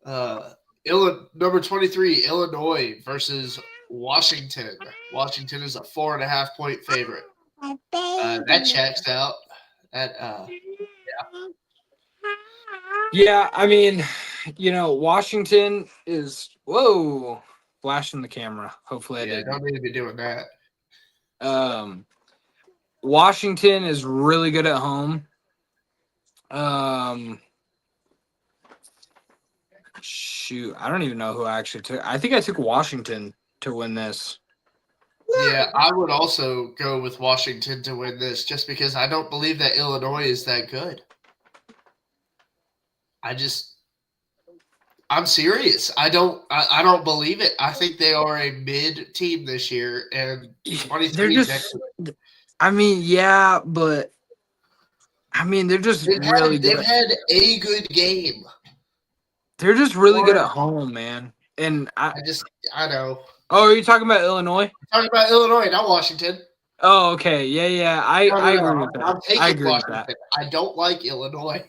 number 23, Illinois versus Washington. Washington is a 4.5-point favorite. That checks out. Yeah, I mean, Washington is flashing the camera. Hopefully I didn't. Don't need to be doing that. Washington is really good at home. Shoot, I don't even know who I actually took. I think I took Washington to win this. Yeah, I would also go with Washington to win this just because I don't believe that Illinois is that good. I'm serious. I don't believe it. I think they are a mid team this year, and 23. They're just. I mean, yeah, but I mean, they're just really good. They've had a good game. They're just really good at home, man. And I know. Oh, are you talking about Illinois? I'm talking about Illinois, not Washington. Oh, okay. Yeah. I agree with that. I'm taking I agree Washington. with that. I don't like Illinois.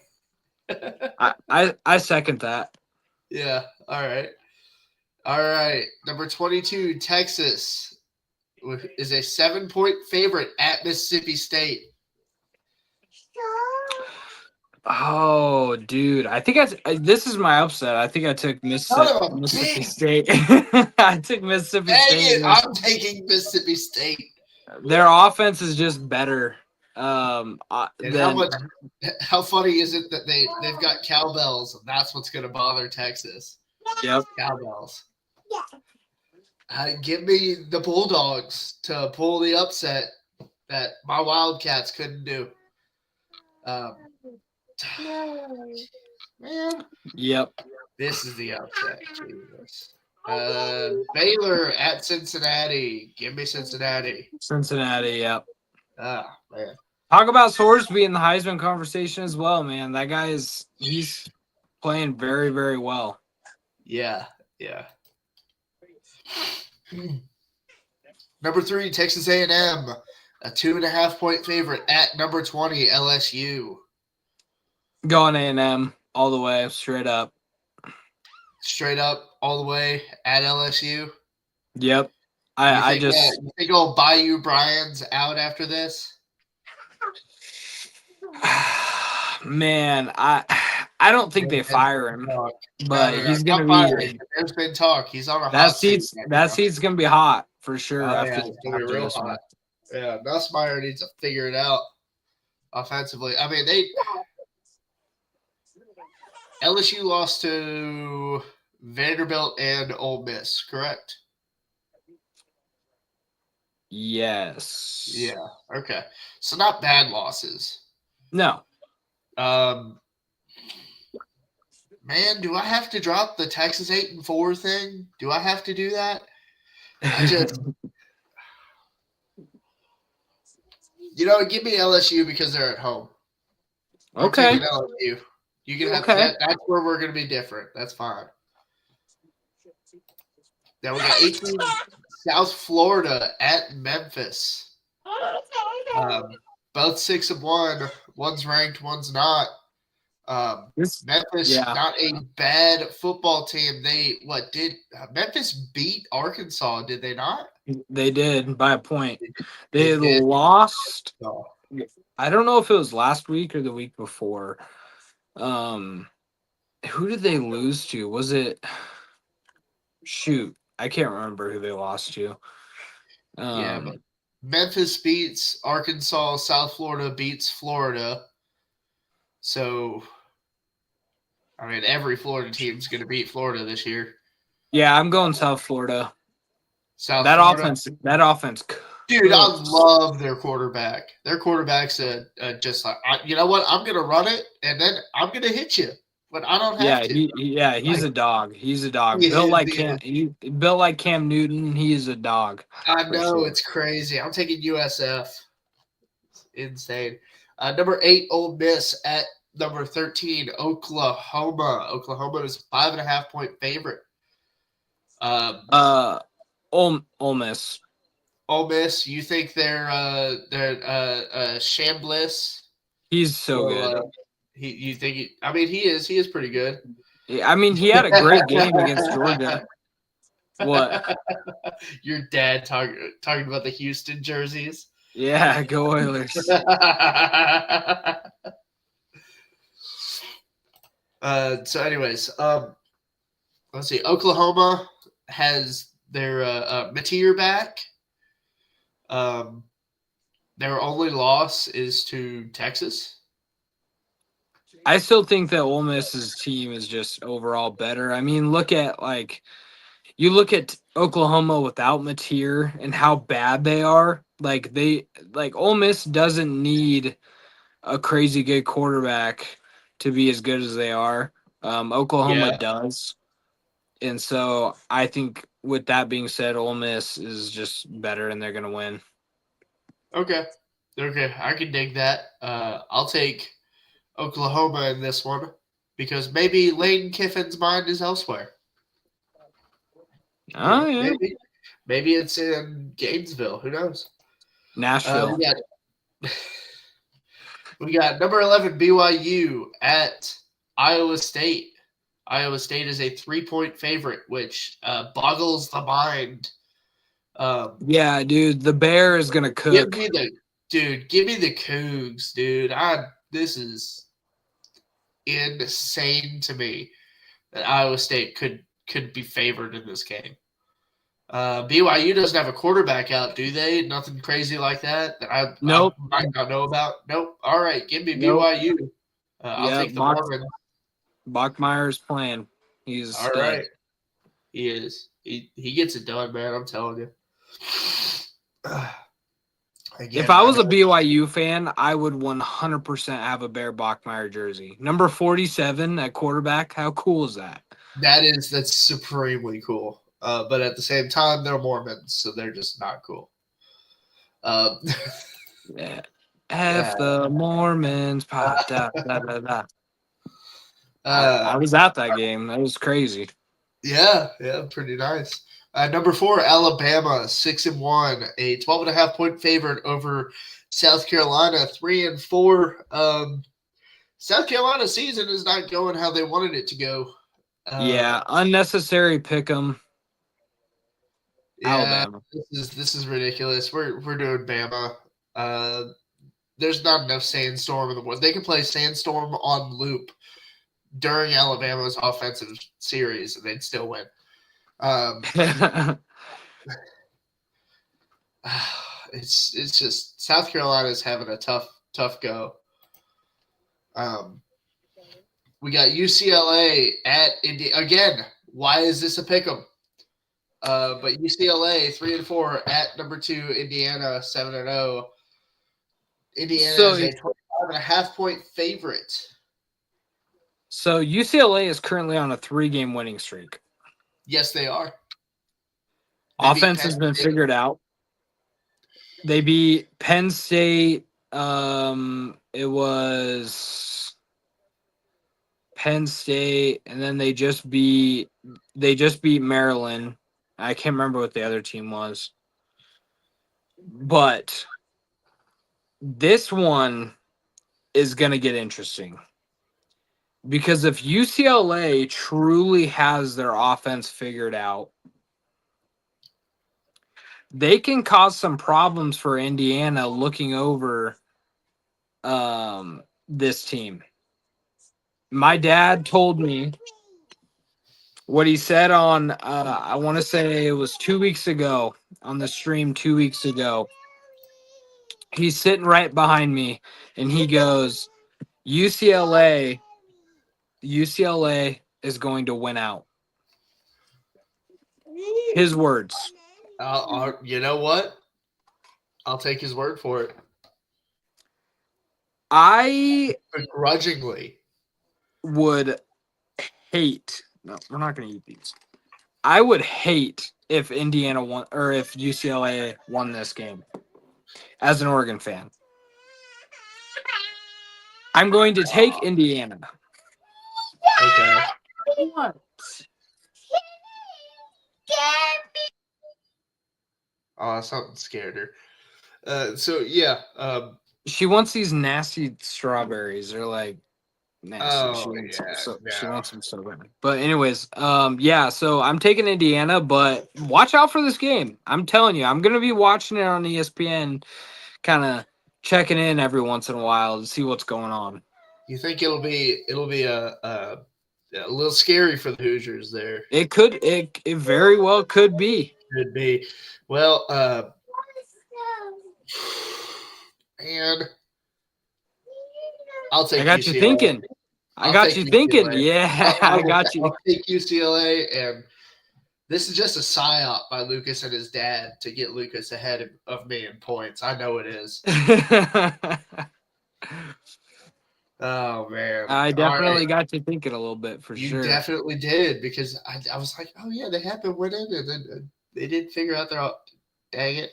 I second that. Yeah. All right. Number 22, Texas is a 7-point favorite at Mississippi State. Oh, dude. I think this is my upset. I think I took Mississippi State. I took Mississippi State. I'm taking Mississippi State. Their offense is just better. How funny is it that they've got cowbells, and that's what's going to bother Texas? Yep. Cowbells. Give me the Bulldogs to pull the upset that my Wildcats couldn't do. Man. Yep. This is the upset. Jesus. Baylor at Cincinnati. Give me Cincinnati. Cincinnati, yep. Ah, man. Talk about Sorsby in the Heisman conversation as well, man. That guy he's playing very, very well. Yeah. Number 3, Texas A&M, a 2.5-point favorite at number 20, LSU. Going A&M all the way, straight up. Straight up, all the way at LSU. Yep. You think old Bayou Brian's out after this? Man, I don't think they fire him, but he's gonna be. There's been talk. He's on a that seat's gonna be hot for sure. It's gonna be real hot. Yeah, Nussmeier needs to figure it out offensively. I mean, LSU lost to Vanderbilt and Ole Miss, correct? Yes. Yeah. Okay. So not bad losses. No. Man, do I have to drop the Texas 8-4 thing? Do I have to do that? I just, give me LSU because they're at home. Okay. LSU. You can have that. That's where we're going to be different. That's fine. Now we got 18 South Florida at Memphis. Both 6-1. One's ranked, one's not. Memphis, not a bad football team. Memphis beat Arkansas? Did they not? They did by a point. They lost. I don't know if it was last week or the week before. Who did they lose to? Was it? Shoot, I can't remember who they lost to. Yeah, but Memphis beats Arkansas. South Florida beats Florida. So, I mean, every Florida team's going to beat Florida this year. Yeah, I'm going South Florida. South That Florida. offense. Dude, I cooks. love their quarterback. Their quarterback's just like, you know what? I'm going to run it, and then I'm going to hit you, but I don't have to. He's a dog. He's a dog. He Built is like the- built like Cam Newton. He is a dog. I for know, sure. it's crazy. I'm taking USF. It's insane. Number 8, Ole Miss at number 13, Oklahoma. Oklahoma is a 5.5-point favorite. Ole Miss. Ole Miss, you think they're Chambliss? He's so good. You think he is pretty good. I mean, he had a great game against Georgia. What? Your dad talking about the Houston jerseys? Yeah, go Oilers. So anyways, let's see. Oklahoma has their Mateer back. Their only loss is to Texas. I still think that Ole Miss's team is just overall better. I mean, look at Oklahoma without Mateer and how bad they are. Ole Miss doesn't need a crazy good quarterback to be as good as they are. Oklahoma does. And so I think with that being said, Ole Miss is just better and they're going to win. Okay. I can dig that. I'll take Oklahoma in this one because maybe Lane Kiffin's mind is elsewhere. Oh, yeah. Maybe it's in Gainesville. Who knows? Nashville. We got number 11 BYU at Iowa State. Iowa State is a 3-point favorite, which boggles the mind. Yeah, dude, the Bear is gonna cook. Give me the Cougs, dude. This is insane to me that Iowa State could be favored in this game. BYU doesn't have a quarterback out, do they? Nothing crazy like that I might not know about. Nope. All right, give me BYU. I'll take the Mormons. Bachmeier's playing. He's all right. He is. He gets it done, man. I'm telling you. Again, if I was a BYU fan, I would 100% have a Bear Bachmeier jersey. Number 47 at quarterback. How cool is that? That's supremely cool. But at the same time, they're Mormons, so they're just not cool. Yeah. The Mormons. Da, da, da, da. I was at that game. That was crazy. Yeah, pretty nice. Number 4, Alabama, 6-1, a 12.5-point favorite over South Carolina, 3-4. South Carolina's season is not going how they wanted it to go. Unnecessary pick 'em. Alabama. This is ridiculous. We're doing Bama. There's not enough Sandstorm in the world. They can play Sandstorm on loop during Alabama's offensive series, and they'd still win. It's just South Carolina's having a tough go. We got UCLA at Indiana again. Why is this a pick'em? But UCLA 3-4 at number 2 Indiana 7-0. Indiana is a 25.5-point favorite. So UCLA is currently on a 3-game winning streak. Yes, they are. Offense has been figured out. They beat Penn State. It was Penn State, and then they just beat Maryland. I can't remember what the other team was. But this one is going to get interesting. Because if UCLA truly has their offense figured out, they can cause some problems for Indiana looking over this team. My dad told me what he said on I want to say it was 2 weeks ago on the stream 2 weeks ago. He's sitting right behind me and he goes, UCLA is going to win out. His words. You know what? I'll take his word for it. I Begrudgingly would hate. No, we're not going to eat these. I would hate if Indiana won or if UCLA won this game as an Oregon fan. I'm going to take Indiana. Okay. What? Oh, something scared her. So yeah. She wants these nasty strawberries. They're like nasty. Oh, She wants them yeah, so no. she wants them so bad. But anyways, yeah. So I'm taking Indiana, but watch out for this game. I'm telling you, I'm gonna be watching it on ESPN, kind of checking in every once in a while to see what's going on. You think it'll be a little scary for the Hoosiers there? It could. It very well could be. Could be. Well, and I'll take. I got UCLA. you thinking. I got you thinking. UCLA. Yeah, I got you. I'll take UCLA, and this is just a psyop by Lucas and his dad to get Lucas ahead of me in points. I know it is. Oh man, I definitely got you thinking a little bit for you sure. You definitely did, because I was like, oh yeah, they have been winning, and then they didn't figure out their. Dang it!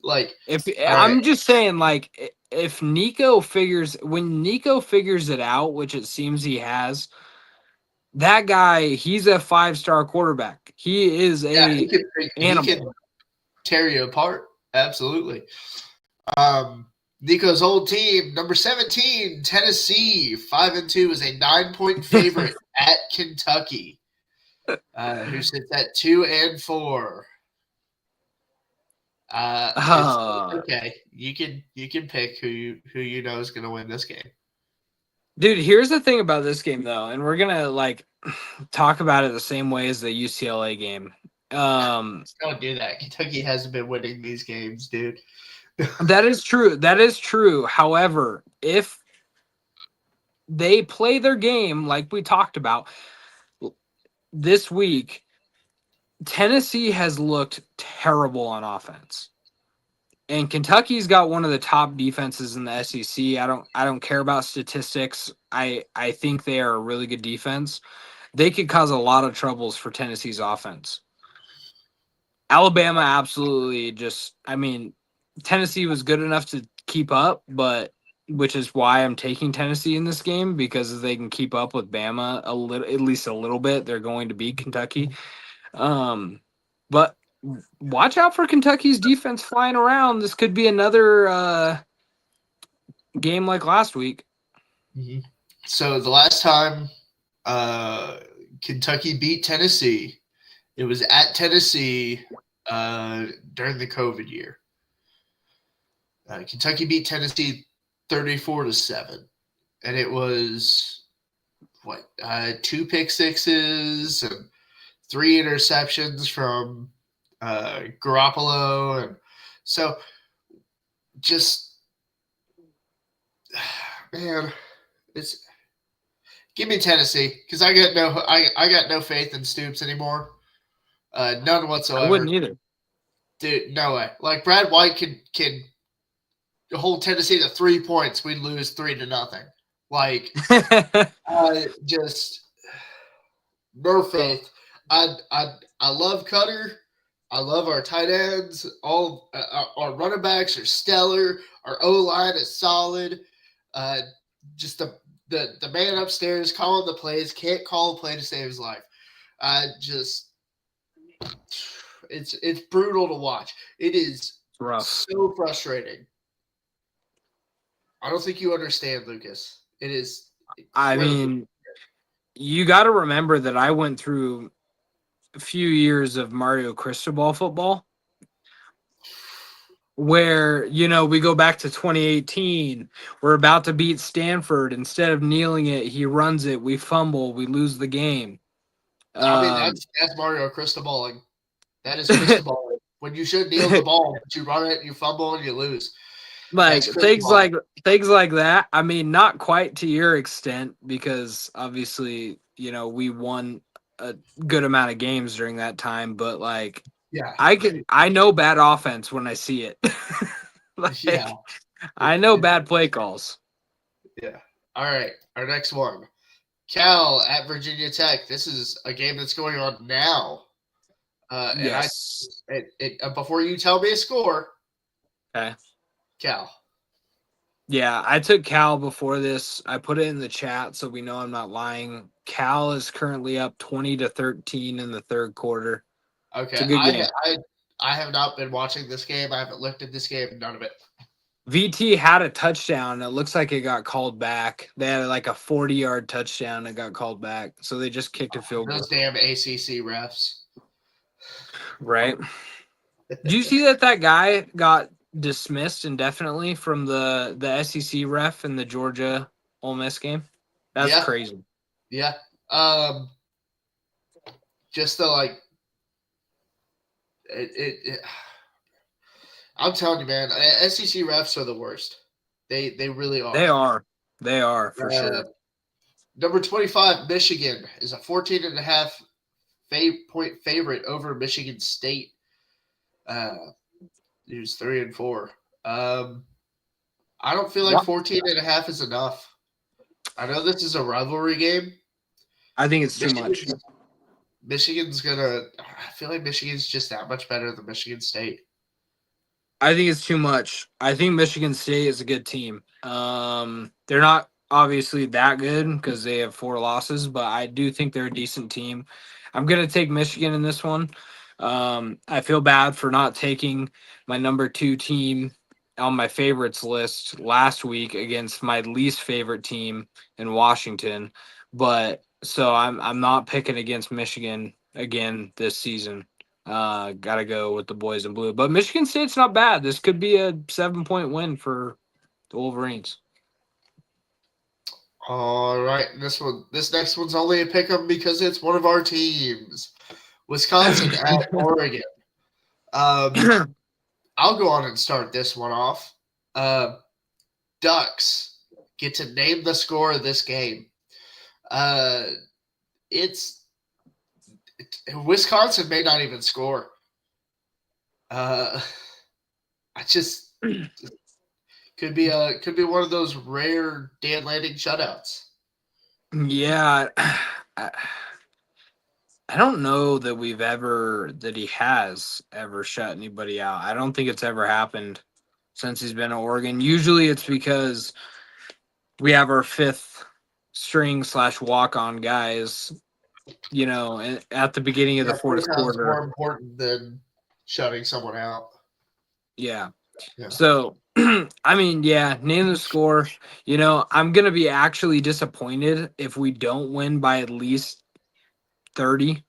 Like, if I'm just saying, like, if Nico figures it out, which it seems he has, that guy, he's a 5-star quarterback. He is he animal. He can tear you apart. Absolutely. Nico's old team, number 17, Tennessee, 5-2, is a 9-point favorite at Kentucky, who sits at 2-4. Okay, you can pick who you know is going to win this game. Dude, here's the thing about this game though, and we're gonna like talk about it the same way as the UCLA game. Don't do that. Kentucky hasn't been winning these games, dude. That is true. That is true. However, if they play their game like we talked about this week, Tennessee has looked terrible on offense. And Kentucky's got one of the top defenses in the SEC. I don't care about statistics. I think they are a really good defense. They could cause a lot of troubles for Tennessee's offense. Alabama absolutely Tennessee was good enough to keep up, but which is why I'm taking Tennessee in this game, because if they can keep up with Bama at least a little bit, they're going to beat Kentucky. But watch out for Kentucky's defense flying around. This could be another game like last week. Mm-hmm. So the last time Kentucky beat Tennessee, it was at Tennessee during the COVID year. Kentucky beat Tennessee 34-7, and it was 2 pick sixes and 3 interceptions from Garoppolo, and so just man, it's give me Tennessee, because I got no faith in Stoops anymore, none whatsoever. I wouldn't either, dude. No way. Like, Brad White can hold Tennessee to 3 points, we'd lose 3-0. Like, just no faith. I love Cutter. I love our tight ends. All our running backs are stellar. Our O-line is solid. Just the man upstairs calling the plays can't call a play to save his life. It's brutal to watch. It is rough. So frustrating. I don't think you understand, Lucas. It is. I mean, you got to remember that I went through a few years of Mario Cristobal football. where, we go back to 2018. We're about to beat Stanford. Instead of kneeling it, he runs it. We fumble. We lose the game. I mean, that's Mario crystal balling. That is crystal balling. When you should kneel the ball, but you run it, you fumble, and you lose. Like That's crystal balling. things like that. I mean, not quite to your extent, because obviously, we won a good amount of games during that time, but like Yeah. I know bad offense when I see it. Yeah. I know bad play calls. Yeah. All right. Our next one. Cal at Virginia Tech. This is a game that's going on now. Yes. And before you tell me a score, Okay. Cal. Yeah, I took Cal before this. I put it in the chat so we know I'm not lying. Cal is currently up 20-13 in the third quarter. Okay. It's a good game. I have not been watching this game. I haven't looked at this game. None of it. VT had a touchdown. It looks like it got called back. They had like a 40-yard touchdown that got called back. So they just kicked a field goal. Those damn ACC refs. Right. Do you see that guy got dismissed indefinitely from the SEC ref in the Georgia Ole Miss game? That's crazy. Yeah. Just the I'm telling you, man, SEC refs are the worst. They really are. They are for sure. Number 25, Michigan, is a 14.5 point favorite over Michigan State. Who's 3-4. I don't feel like 14.5 is enough. I know this is a rivalry game. I think it's too much. I feel like Michigan's just that much better than Michigan State. I think it's too much. I think Michigan State is a good team. They're not obviously that good because they have 4 losses, but I do think they're a decent team. I'm going to take Michigan in this one. I feel bad for not taking my number 2 team on my favorites list last week against my least favorite team in Washington, but so I'm not picking against Michigan again this season. Gotta go with the boys in blue. But Michigan State's not bad. This could be a 7-point win for the Wolverines. All right, this next one's only a pick 'em because it's one of our teams. Wisconsin at Oregon. I'll go on and start this one off. Ducks get to name the score of this game. Wisconsin may not even score. Could be one of those rare Dan Lanning shutouts. Yeah, I don't know that he has ever shut anybody out. I don't think it's ever happened since he's been at Oregon. Usually it's because we have our 5th string / walk-on guys, at the beginning of the fourth quarter. More important than shutting someone out. Yeah. So, I mean, name the score. I'm going to be actually disappointed if we don't win by at least 30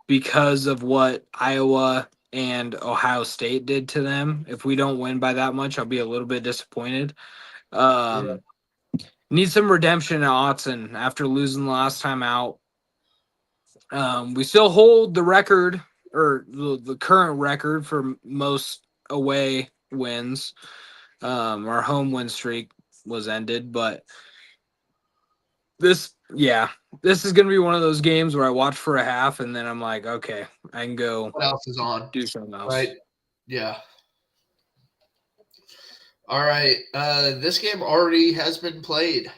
because of what Iowa and Ohio State did to them. If we don't win by that much, I'll be a little bit disappointed. Need some redemption at Autzen after losing the last time out. We still hold the record, or the current record for most away wins. Our home win streak was ended, but this is going to be one of those games where I watch for a half and then I'm like, okay, I can go. What else is on? Do something else. Right. Yeah. All right. This game already has been played.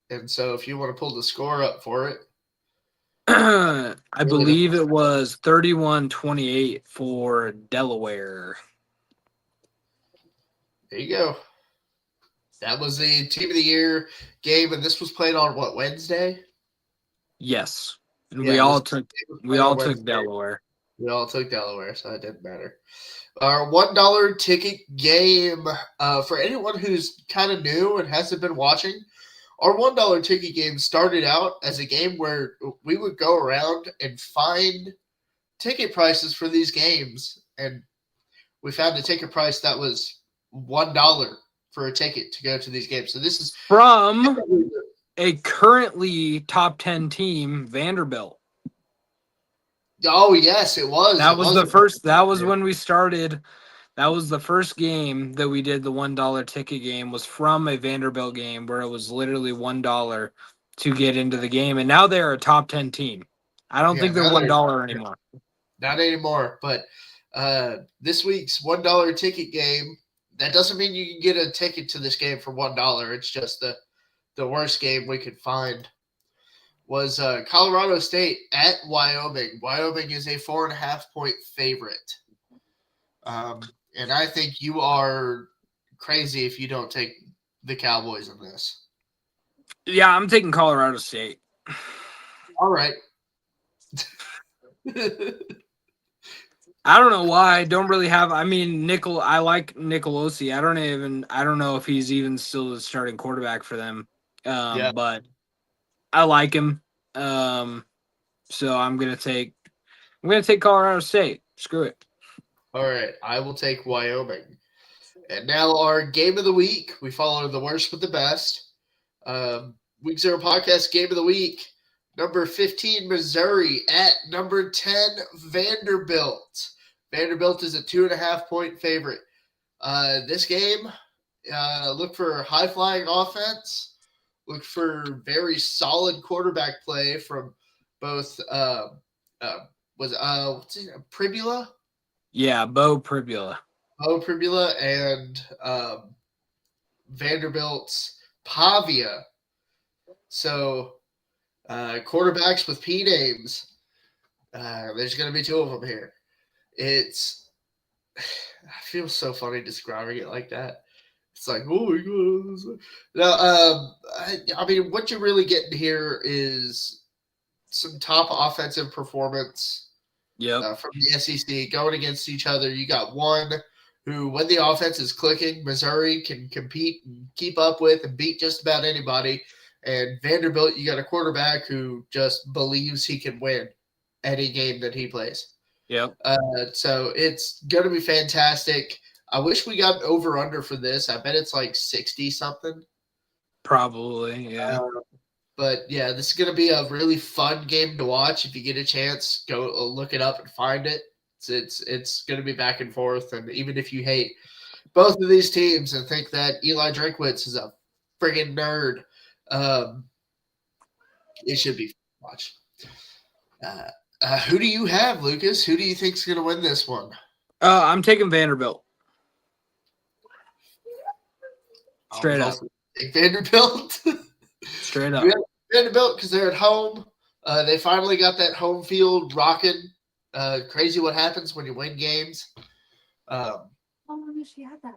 And so if you want to pull the score up for it. I believe it was 31-28 for Delaware. There you go. That was the Team of the Year game, and this was played on what, Wednesday? Yes. And we all took Delaware. We all took Delaware, so it didn't matter. Our $1 ticket game, for anyone who's kind of new and hasn't been watching, our $1 ticket game started out as a game where we would go around and find ticket prices for these games, and we found a ticket price that was $1 for a ticket to go to these games. So this is from a currently top 10 team, Vanderbilt. Oh yes, it was. That It was was the first. That was when we started. That was the first game that we did. The $1 ticket game was from a Vanderbilt game where it was literally $1 to get into the game, and now they're a top 10 team. I don't think they're now $1 anymore. Not anymore. But this week's $1 ticket game. That doesn't mean you can get a ticket to this game for $1. It's just the worst game we could find. Was Colorado State at Wyoming. Wyoming is a 4.5-point favorite. And I think you are crazy if you don't take the Cowboys in this. Yeah, I'm taking Colorado State. All right. I don't know why. I don't really have. I mean, I like Nicolosi. I don't know if he's even still the starting quarterback for them. But I like him. So I'm gonna take Colorado State. Screw it. All right. I will take Wyoming. And now our game of the week. We follow the worst with the best. Week 0 podcast game of the week. Number 15, Missouri at number 10, Vanderbilt. Vanderbilt is a 2.5-point favorite. This game, look for high-flying offense. Look for very solid quarterback play from both what's his name? Pribula? Yeah, Bo Pribula. Bo Pribula and Vanderbilt's Pavia. So quarterbacks with P names. There's going to be 2 of them here. I feel so funny describing it like that. It's like, oh my God. No, I mean, what you're really getting here is some top offensive performance from the SEC going against each other. You got one who, when the offense is clicking, Missouri can compete and keep up with and beat just about anybody. And Vanderbilt, you got a quarterback who just believes he can win any game that he plays. Yep. So it's going to be fantastic. I wish we got an over-under for this. I bet it's like 60-something. Probably, yeah. But, yeah, this is going to be a really fun game to watch. If you get a chance, go look it up and find it. It's going to be back and forth. And even if you hate both of these teams and think that Eli Drinkwitz is a friggin' nerd, it should be fun to watch. Who do you have, Lucas? Who do you think is going to win this one? I'm taking Vanderbilt. Straight up. Vanderbilt? Straight up. Vanderbilt because they're at home. They finally got that home field rocking. Crazy what happens when you win games. Oh, I wish you had that.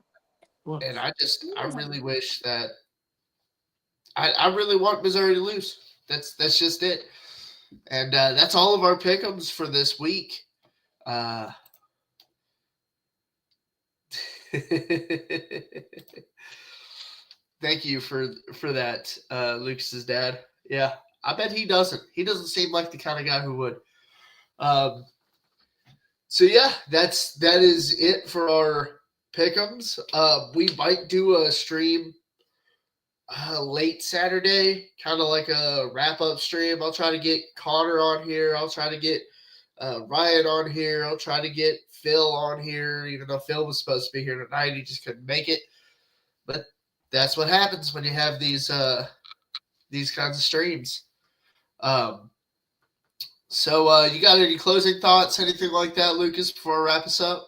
And I really wish that I really want Missouri to lose. That's just it. And that's all of our pick'ems for this week. Thank you for that, Lucas's dad. Yeah, I bet he doesn't. He doesn't seem like the kind of guy who would. So yeah, that is it for our pick'ems. We might do a stream late Saturday, kind of like a wrap-up stream. I'll try to get Connor on here. I'll try to get Ryan on here. I'll try to get Phil on here, even though Phil was supposed to be here tonight. He just couldn't make it. But that's what happens when you have these kinds of streams. So you got any closing thoughts, anything like that, Lucas, before I wrap us up?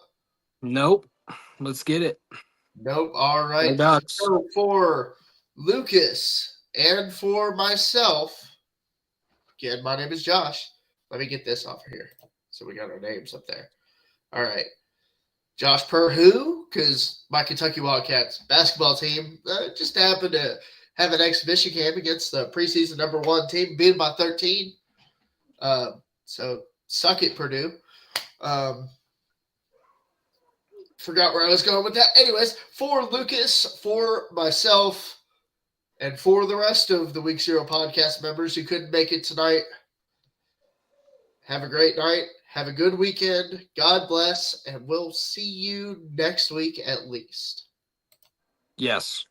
Nope. Let's get it. Nope. All right. So for Lucas and for myself, again, my name is Josh. Let me get this off of here. So we got our names up there. All right. Josh Purhu, because my Kentucky Wildcats basketball team just happened to have an exhibition game against the preseason number 1 team, beat them by 13. So suck it, Purdue. Forgot where I was going with that. Anyways, for Lucas, for myself, and for the rest of the Week 0 podcast members who couldn't make it tonight, have a great night. Have a good weekend. God bless, and we'll see you next week at least. Yes.